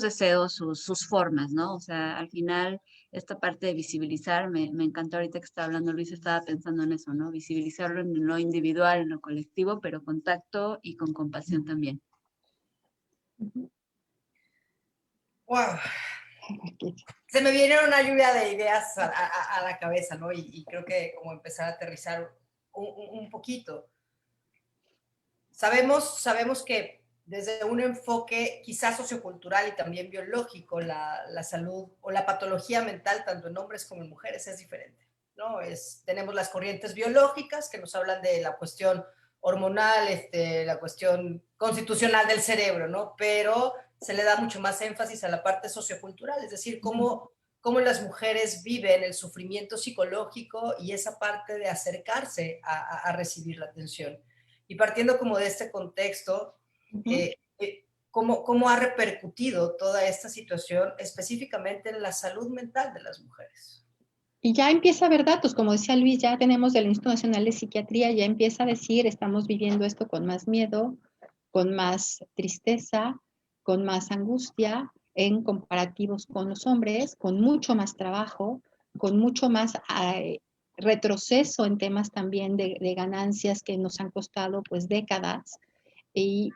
B: deseos, sus formas, ¿no? O sea, al final, esta parte de visibilizar, me encantó ahorita que estaba hablando Luis, estaba pensando en eso, ¿no? Visibilizarlo en lo individual, en lo colectivo, pero con tacto y con compasión también.
A: Wow. Se me viene una lluvia de ideas a la cabeza, ¿no? Y creo que como empezar a aterrizar un poquito. Sabemos que desde un enfoque quizás sociocultural y también biológico, la salud o la patología mental, tanto en hombres como en mujeres, es diferente, ¿no? Tenemos las corrientes biológicas que nos hablan de la cuestión hormonal, la cuestión constitucional del cerebro, ¿no? Pero se le da mucho más énfasis a la parte sociocultural, es decir, cómo las mujeres viven el sufrimiento psicológico y esa parte de acercarse a recibir la atención. Y partiendo como de este contexto, ¿cómo ha repercutido toda esta situación específicamente en la salud mental de las mujeres?
C: Y ya empieza a haber datos, como decía Luis, ya tenemos del Instituto Nacional de Psiquiatría, ya empieza a decir, estamos viviendo esto con más miedo, con más tristeza, con más angustia, en comparativos con los hombres, con mucho más trabajo, con mucho más retroceso en temas también de ganancias que nos han costado pues décadas. Y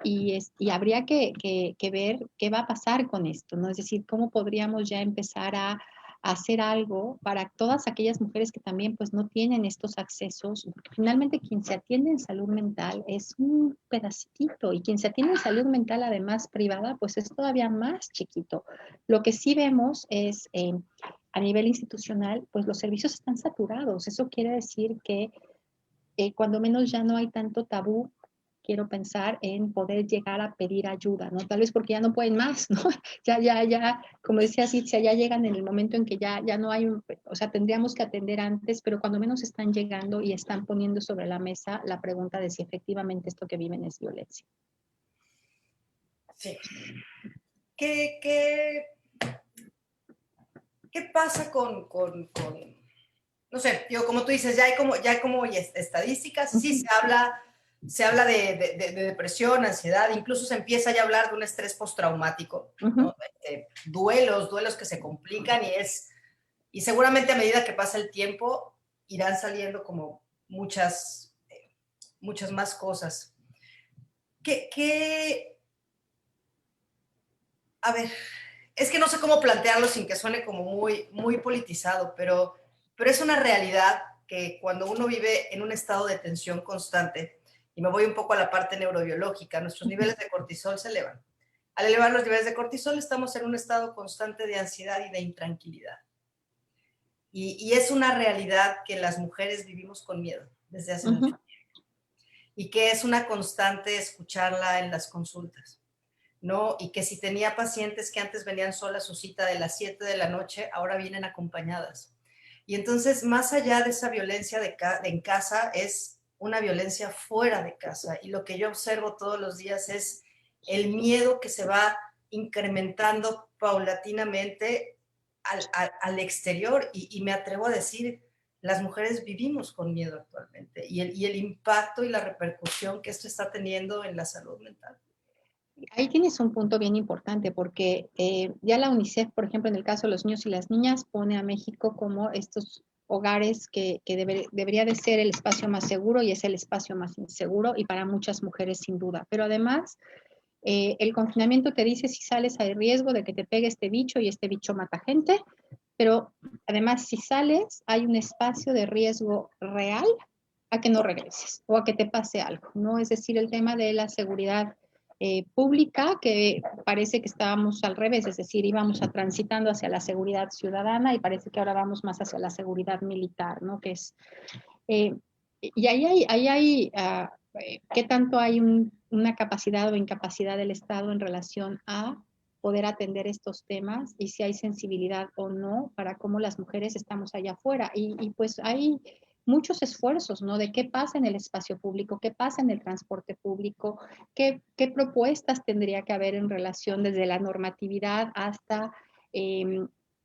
C: habría que ver qué va a pasar con esto, ¿no? Es decir, cómo podríamos ya empezar a hacer algo para todas aquellas mujeres que también pues no tienen estos accesos. Finalmente quien se atiende en salud mental es un pedacito y quien se atiende en salud mental además privada pues es todavía más chiquito. Lo que sí vemos es a nivel institucional pues los servicios están saturados. Eso quiere decir que cuando menos ya no hay tanto tabú, quiero pensar en poder llegar a pedir ayuda, ¿no? Tal vez porque ya no pueden más, ¿no? Ya, como decía Citzia, ya llegan en el momento en que ya no hay, o sea, tendríamos que atender antes, pero cuando menos están llegando y están poniendo sobre la mesa la pregunta de si efectivamente esto que viven es violencia.
A: Sí. ¿Qué pasa con no sé, digo, como tú dices, ya hay como estadísticas, sí se habla de depresión, ansiedad, incluso se empieza ya a hablar de un estrés postraumático, ¿no? Duelos que se complican y seguramente a medida que pasa el tiempo irán saliendo como muchas más cosas. A ver, es que no sé cómo plantearlo sin que suene como muy politizado, pero es una realidad que cuando uno vive en un estado de tensión constante, y me voy un poco a la parte neurobiológica, nuestros niveles de cortisol se elevan. Al elevar los niveles de cortisol estamos en un estado constante de ansiedad y de intranquilidad. Y es una realidad que las mujeres vivimos con miedo desde hace mucho tiempo. Y que es una constante escucharla en las consultas, ¿no? Y que si tenía pacientes que antes venían solas a su cita de las 7 de la noche, ahora vienen acompañadas. Y entonces, más allá de esa violencia en casa, es una violencia fuera de casa. Y lo que yo observo todos los días es el miedo que se va incrementando paulatinamente al exterior. Y me atrevo a decir, las mujeres vivimos con miedo actualmente. Y el impacto y la repercusión que esto está teniendo en la salud mental.
C: Ahí tienes un punto bien importante porque ya la UNICEF, por ejemplo, en el caso de los niños y las niñas, pone a México como estos hogares que debería de ser el espacio más seguro y es el espacio más inseguro y para muchas mujeres sin duda. Pero además, el confinamiento te dice si sales hay riesgo de que te pegue este bicho y este bicho mata gente, pero además si sales hay un espacio de riesgo real a que no regreses o a que te pase algo, ¿no? Es decir, el tema de la seguridad pública, que parece que estábamos al revés, es decir, íbamos transitando hacia la seguridad ciudadana y parece que ahora vamos más hacia la seguridad militar, ¿no? Que es, y ahí hay ¿qué tanto hay una capacidad o incapacidad del Estado en relación a poder atender estos temas y si hay sensibilidad o no para cómo las mujeres estamos allá afuera. Y pues hay muchos esfuerzos, ¿no? De qué pasa en el espacio público, qué pasa en el transporte público, qué propuestas tendría que haber en relación desde la normatividad hasta,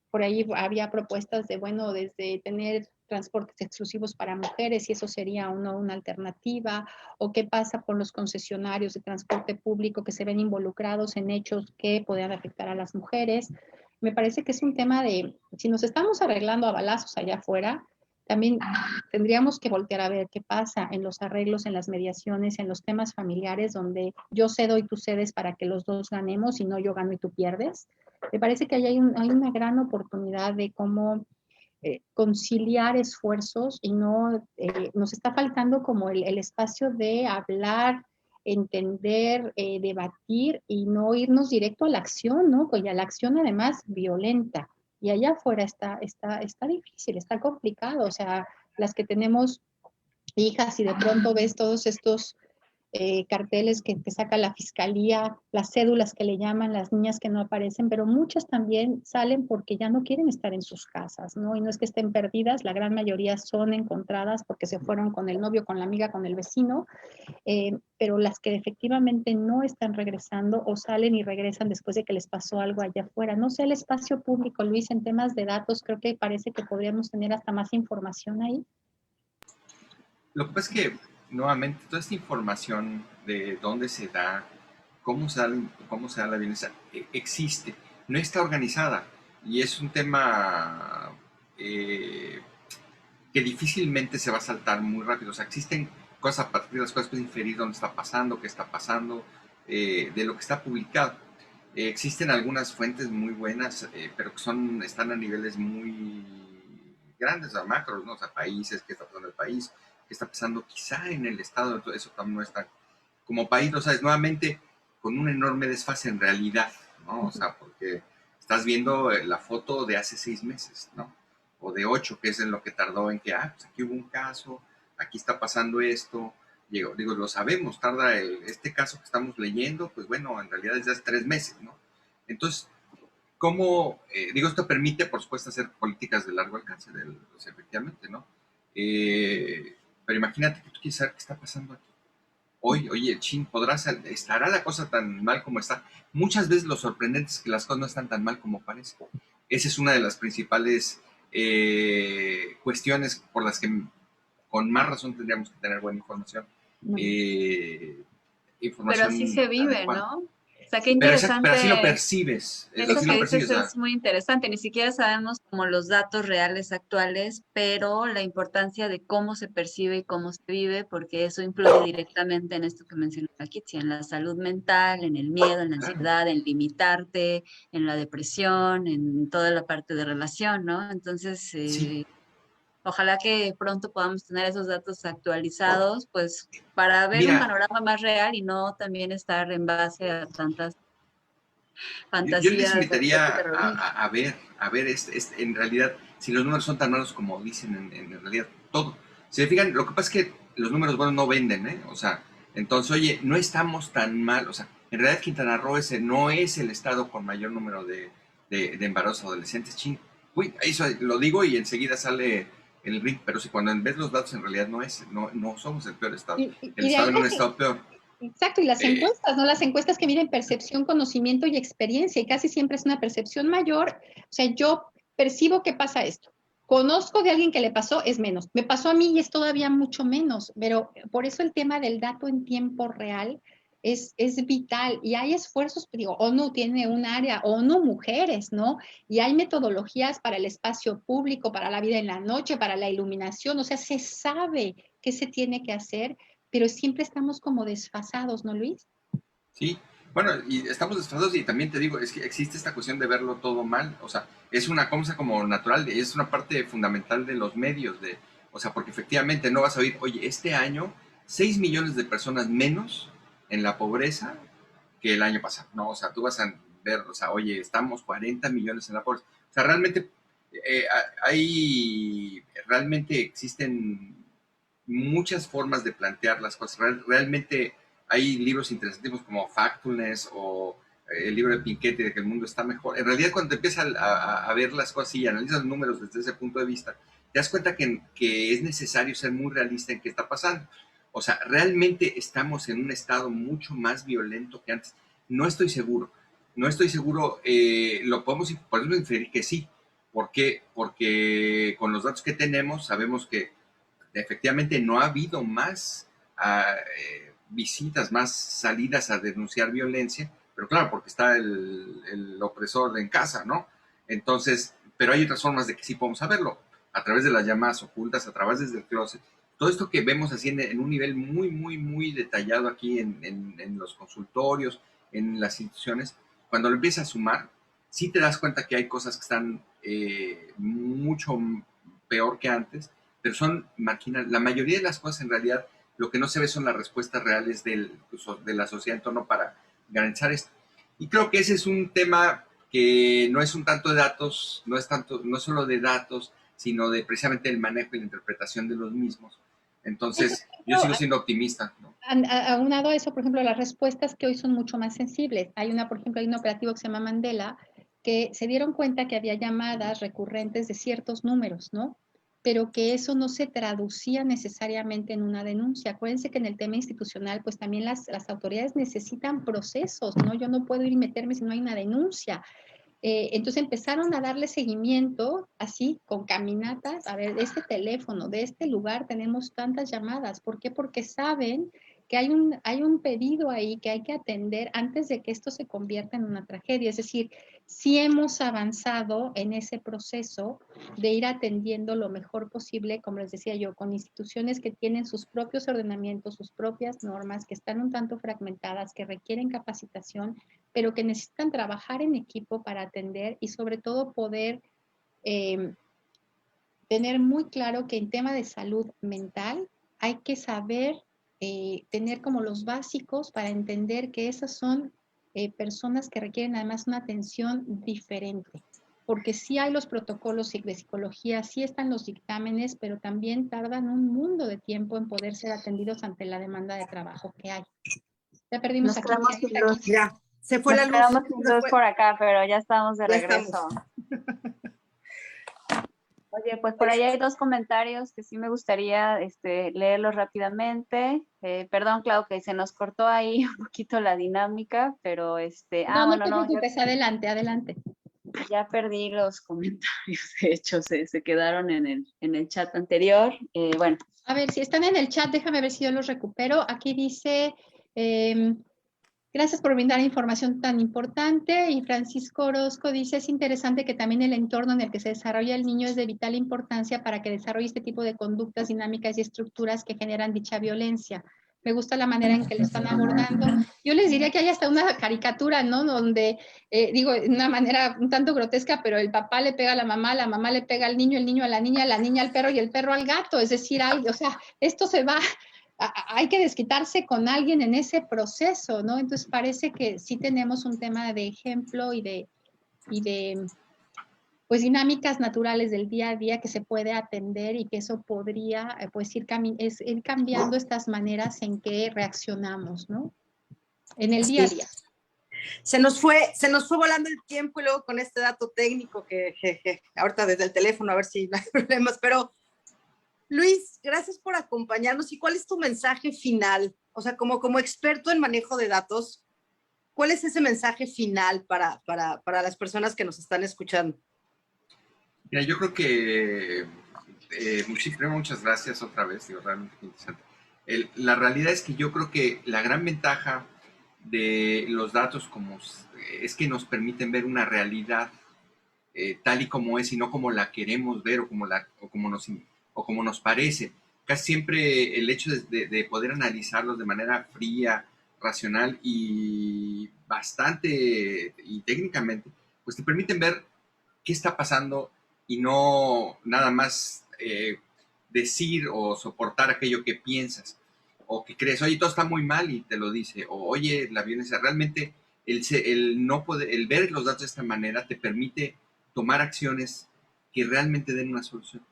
C: por ahí había propuestas de, bueno, desde tener transportes exclusivos para mujeres, y eso sería o no una alternativa, o qué pasa con los concesionarios de transporte público que se ven involucrados en hechos que podrían afectar a las mujeres. Me parece que es un tema de, si nos estamos arreglando a balazos allá afuera, también tendríamos que voltear a ver qué pasa en los arreglos, en las mediaciones, en los temas familiares, donde yo cedo y tú cedes para que los dos ganemos y no yo gano y tú pierdes. Me parece que ahí hay una gran oportunidad de cómo conciliar esfuerzos y no nos está faltando como el espacio de hablar, entender, debatir y no irnos directo a la acción, ¿no? Y a la acción además violenta. Y allá afuera está difícil, está complicado. O sea, las que tenemos hijas y de pronto ves todos estos carteles que saca la fiscalía, las cédulas que le llaman, las niñas que no aparecen, pero muchas también salen porque ya no quieren estar en sus casas, ¿no? Y no es que estén perdidas, la gran mayoría son encontradas porque se fueron con el novio, con la amiga, con el vecino, pero las que efectivamente no están regresando o salen y regresan después de que les pasó algo allá afuera. No sé, el espacio público, Luis, en temas de datos, creo que parece que podríamos tener hasta más información ahí.
D: Lo que pasa es que, nuevamente, toda esta información de dónde se da, cómo se da la violencia, existe, no está organizada. Y es un tema que difícilmente se va a saltar muy rápido. O sea, existen cosas a partir de las cuales puedes inferir dónde está pasando, qué está pasando, de lo que está publicado. Existen algunas fuentes muy buenas, pero que están a niveles muy grandes, a macros, ¿no? O sea, países, qué está pasando en el país, qué está pasando quizá en el estado, entonces eso también no está. Como país, lo sabes, nuevamente, con un enorme desfase en realidad, ¿no? O sea, porque estás viendo la foto de hace 6 meses, ¿no? O de 8, que es en lo que tardó en que, pues aquí hubo un caso, aquí está pasando esto. Digo, lo sabemos, tarda este caso que estamos leyendo, pues bueno, en realidad es de hace 3 meses, ¿no? Entonces, ¿cómo, esto permite, por supuesto, hacer políticas de largo alcance, pues, efectivamente, ¿no? Pero imagínate que tú quieres saber qué está pasando aquí. Hoy, oye, ¿estará la cosa tan mal como está? Muchas veces lo sorprendente es que las cosas no están tan mal como parece. Esa es una de las principales cuestiones por las que con más razón tendríamos que tener buena información.
B: Pero así se vive,
D: adecuada.
B: ¿no? O sea, qué interesante.
D: Pero así lo percibes.
B: Eso que dices es muy interesante. Ni siquiera sabemos como los datos reales actuales, pero la importancia de cómo se percibe y cómo se vive, porque eso influye directamente en esto que mencionó Kitsi, en la salud mental, en el miedo, en la ansiedad, en limitarte, en la depresión, en toda la parte de relación, ¿no? Entonces,
D: Sí.
B: ojalá que pronto podamos tener esos datos actualizados, pues para ver un panorama más real y no también estar en base a tantas fantasías.
D: Yo les invitaría a ver, en realidad, si los números son tan malos como dicen en realidad, todo. Si se fijan, lo que pasa es que los números buenos no venden, ¿eh? O sea, entonces, oye, no estamos tan mal, o sea, en realidad Quintana Roo no es el estado con mayor número de embarazos adolescentes. Uy, eso lo digo y enseguida sale el ring, pero si cuando ves los datos en realidad no somos el peor estado. El estado en un estado peor.
C: Exacto, y las encuestas, ¿no? Las encuestas que miden percepción, conocimiento y experiencia, y casi siempre es una percepción mayor. O sea, yo percibo que pasa esto. Conozco de alguien que le pasó, es menos. Me pasó a mí y es todavía mucho menos, pero por eso el tema del dato en tiempo real es vital. Y hay esfuerzos, digo, ONU tiene un área, ONU Mujeres, ¿no? Y hay metodologías para el espacio público, para la vida en la noche, para la iluminación, o sea, se sabe qué se tiene que hacer, pero siempre estamos como desfasados, ¿no, Luis?
D: Sí, bueno, y estamos desfasados y también te digo, es que existe esta cuestión de verlo todo mal, o sea, es una cosa como natural, es una parte fundamental de los medios, o sea, porque efectivamente no vas a oír, oye, este año 6 millones de personas menos en la pobreza que el año pasado, ¿no? O sea, tú vas a ver, o sea, oye, estamos 40 millones en la pobreza, o sea, realmente realmente existen muchas formas de plantear las cosas. Realmente hay libros interesantísimos como Factfulness o el libro de Piketty de que el mundo está mejor. En realidad, cuando te empiezas a ver las cosas y analizas los números desde ese punto de vista, te das cuenta que es necesario ser muy realista en qué está pasando. O sea, realmente estamos en un estado mucho más violento que antes. No estoy seguro. No estoy seguro. Lo podemos inferir que sí. ¿Por qué? Porque con los datos que tenemos sabemos que efectivamente no ha habido más visitas, más salidas a denunciar violencia, pero claro, porque está el opresor en casa, ¿no? Entonces, pero hay otras formas de que sí podemos saberlo, a través de las llamadas ocultas, a través del closet. Todo esto que vemos así en un nivel muy, muy, muy detallado aquí en los consultorios, en las instituciones, cuando lo empiezas a sumar, sí te das cuenta que hay cosas que están mucho peor que antes, pero son marginales. La mayoría de las cosas en realidad lo que no se ve son las respuestas reales de la sociedad en torno para garantizar esto. Y creo que ese es un tema que no es un tanto de datos, no es solo de datos, sino de precisamente el manejo y la interpretación de los mismos. Entonces, yo sigo siendo optimista, ¿no?
C: Aunado a eso, por ejemplo, las respuestas que hoy son mucho más sensibles. Por ejemplo, hay un operativo que se llama Mandela, que se dieron cuenta que había llamadas recurrentes de ciertos números, ¿no? Pero que eso no se traducía necesariamente en una denuncia. Acuérdense que en el tema institucional, pues también las autoridades necesitan procesos, ¿no? Yo no puedo ir y meterme si no hay una denuncia. Entonces empezaron a darle seguimiento así con caminatas, a ver, de este teléfono, de este lugar tenemos tantas llamadas. ¿Por qué? Porque saben que hay un pedido ahí que hay que atender antes de que esto se convierta en una tragedia. Es decir, sí hemos avanzado en ese proceso de ir atendiendo lo mejor posible, como les decía yo, con instituciones que tienen sus propios ordenamientos, sus propias normas, que están un tanto fragmentadas, que requieren capacitación, pero que necesitan trabajar en equipo para atender y sobre todo poder tener muy claro que en tema de salud mental hay que saber tener como los básicos para entender que esas son personas que requieren además una atención diferente. Porque sí hay los protocolos de psicología, sí están los dictámenes, pero también tardan un mundo de tiempo en poder ser atendidos ante la demanda de trabajo que hay. Ya perdimos
B: Nos
C: aquí.
B: quedamos sin luz.
A: Ya, se fue
B: Nos
A: la luz.
B: quedamos sin luz por acá, pero ya estamos de
A: Ya
B: regreso.
A: estamos.
B: Oye, pues por ahí hay dos comentarios que sí me gustaría leerlos rápidamente. Perdón, Clau, que se nos cortó ahí un poquito la dinámica, pero
C: No te preocupes, adelante, adelante.
B: Ya perdí los comentarios, de hecho, se quedaron en el chat anterior. Bueno.
C: A ver, si están en el chat, déjame ver si yo los recupero. Aquí dice, gracias por brindar información tan importante. Y Francisco Orozco dice, es interesante que también el entorno en el que se desarrolla el niño es de vital importancia para que desarrolle este tipo de conductas, dinámicas y estructuras que generan dicha violencia. Me gusta la manera en que lo están abordando. Yo les diría que hay hasta una caricatura, ¿no? Donde, digo, de una manera un tanto grotesca, pero el papá le pega a la mamá le pega al niño a la niña al perro y el perro al gato. Es decir, o sea, esto se va, hay que desquitarse con alguien en ese proceso, ¿no? Entonces parece que sí tenemos un tema de ejemplo y de pues dinámicas naturales del día a día que se puede atender y que eso podría pues ir cambiando estas maneras en que reaccionamos, ¿no? En el día a día.
A: Se nos fue volando el tiempo y luego con este dato técnico que ahorita desde el teléfono a ver si no hay problemas, pero Luis, gracias por acompañarnos. ¿Y cuál es tu mensaje final? O sea, como experto en manejo de datos, ¿cuál es ese mensaje final para las personas que nos están escuchando?
D: Mira, yo creo que primero muchas gracias otra vez, digo, realmente interesante. La realidad es que yo creo que la gran ventaja de los datos es que nos permiten ver una realidad tal y como es y no como la queremos ver o como nos parece. Casi siempre el hecho de poder analizarlos de manera fría, racional y bastante y técnicamente, pues te permiten ver qué está pasando y no nada más decir o soportar aquello que piensas o que crees, oye, todo está muy mal y te lo dice, o oye, la violencia, realmente el ver los datos de esta manera te permite tomar acciones que realmente den una solución.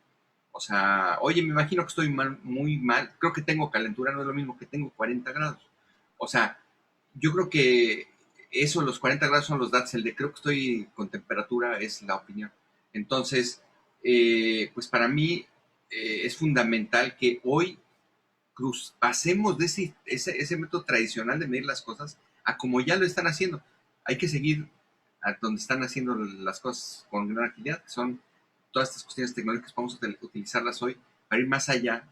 D: O sea, oye, me imagino que estoy mal, muy mal, creo que tengo calentura, no es lo mismo que tengo 40 grados. O sea, yo creo que eso, los 40 grados son los datos, el de creo que estoy con temperatura es la opinión. Entonces, pues para mí es fundamental que hoy pasemos de ese método tradicional de medir las cosas a como ya lo están haciendo. Hay que seguir a donde están haciendo las cosas con gran agilidad, que son todas estas cuestiones tecnológicas, vamos a utilizarlas hoy para ir más allá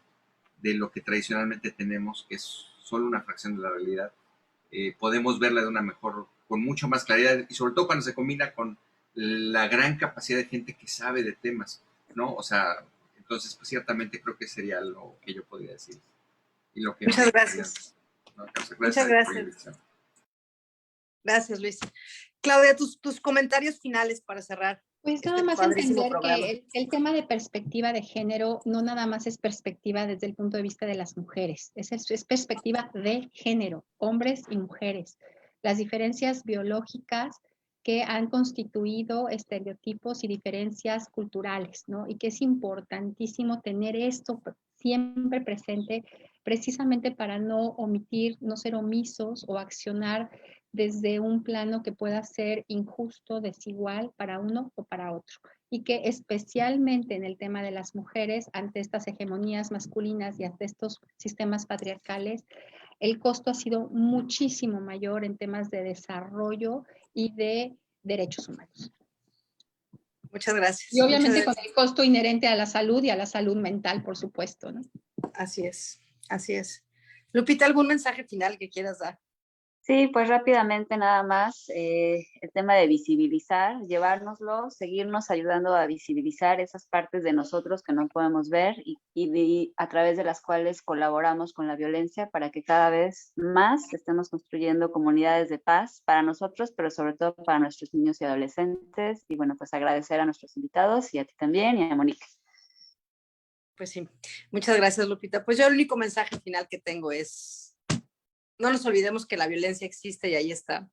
D: de lo que tradicionalmente tenemos, que es solo una fracción de la realidad. Podemos verla de una mejor, con mucho más claridad, y sobre todo cuando se combina con la gran capacidad de gente que sabe de temas, ¿no? O sea, entonces, pues ciertamente creo que sería lo que yo podría decir. Y lo que
A: muchas gracias.
D: ¿no?
A: Muchas gracias. Gracias, Luis. Claudia, tus comentarios finales para cerrar.
C: Pues nada más entender que el tema de perspectiva de género no nada más es perspectiva desde el punto de vista de las mujeres, es perspectiva de género, hombres y mujeres. Las diferencias biológicas que han constituido estereotipos y diferencias culturales, ¿no? Y que es importantísimo tener esto siempre presente, precisamente para no omitir, no ser omisos o accionar desde un plano que pueda ser injusto, desigual para uno o para otro. Y que especialmente en el tema de las mujeres, ante estas hegemonías masculinas y ante estos sistemas patriarcales, el costo ha sido muchísimo mayor en temas de desarrollo y de derechos humanos.
A: Muchas gracias.
C: Y obviamente con el costo inherente a la salud y a la salud mental, por supuesto, ¿no?
A: Así es, así es. Lupita, ¿algún mensaje final que quieras dar?
B: Sí, pues rápidamente nada más, el tema de visibilizar, llevárnoslo, seguirnos ayudando a visibilizar esas partes de nosotros que no podemos ver y a través de las cuales colaboramos con la violencia para que cada vez más estemos construyendo comunidades de paz para nosotros, pero sobre todo para nuestros niños y adolescentes. Y bueno, pues agradecer a nuestros invitados y a ti también y a Monique.
A: Pues sí, muchas gracias, Lupita. Pues yo el único mensaje final que tengo es: no nos olvidemos que la violencia existe y ahí está.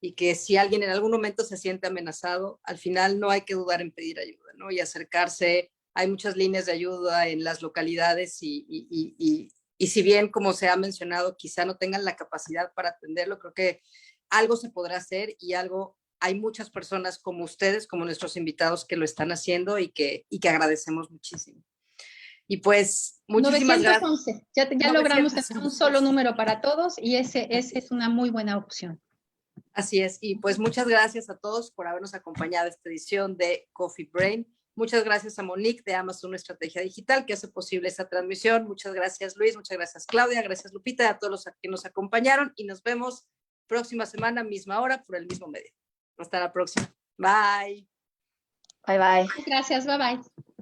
A: Y que si alguien en algún momento se siente amenazado, al final no hay que dudar en pedir ayuda, ¿no? Y acercarse. Hay muchas líneas de ayuda en las localidades y si bien, como se ha mencionado, quizá no tengan la capacidad para atenderlo, creo que algo se podrá hacer y hay muchas personas como ustedes, como nuestros invitados, que lo están haciendo y que agradecemos muchísimo. Y pues, muchísimas
C: 911.
A: gracias.
C: Ya logramos tener un solo número para todos y ese es una muy buena opción.
A: Así es. Y pues muchas gracias a todos por habernos acompañado a esta edición de Coffee Brain. Muchas gracias a Monique de Amazon Estrategia Digital que hace posible esta transmisión. Muchas gracias, Luis. Muchas gracias, Claudia. Gracias, Lupita, a todos los que nos acompañaron y nos vemos próxima semana, misma hora, por el mismo medio. Hasta la próxima. Bye.
B: Bye, bye.
C: Gracias, bye, bye.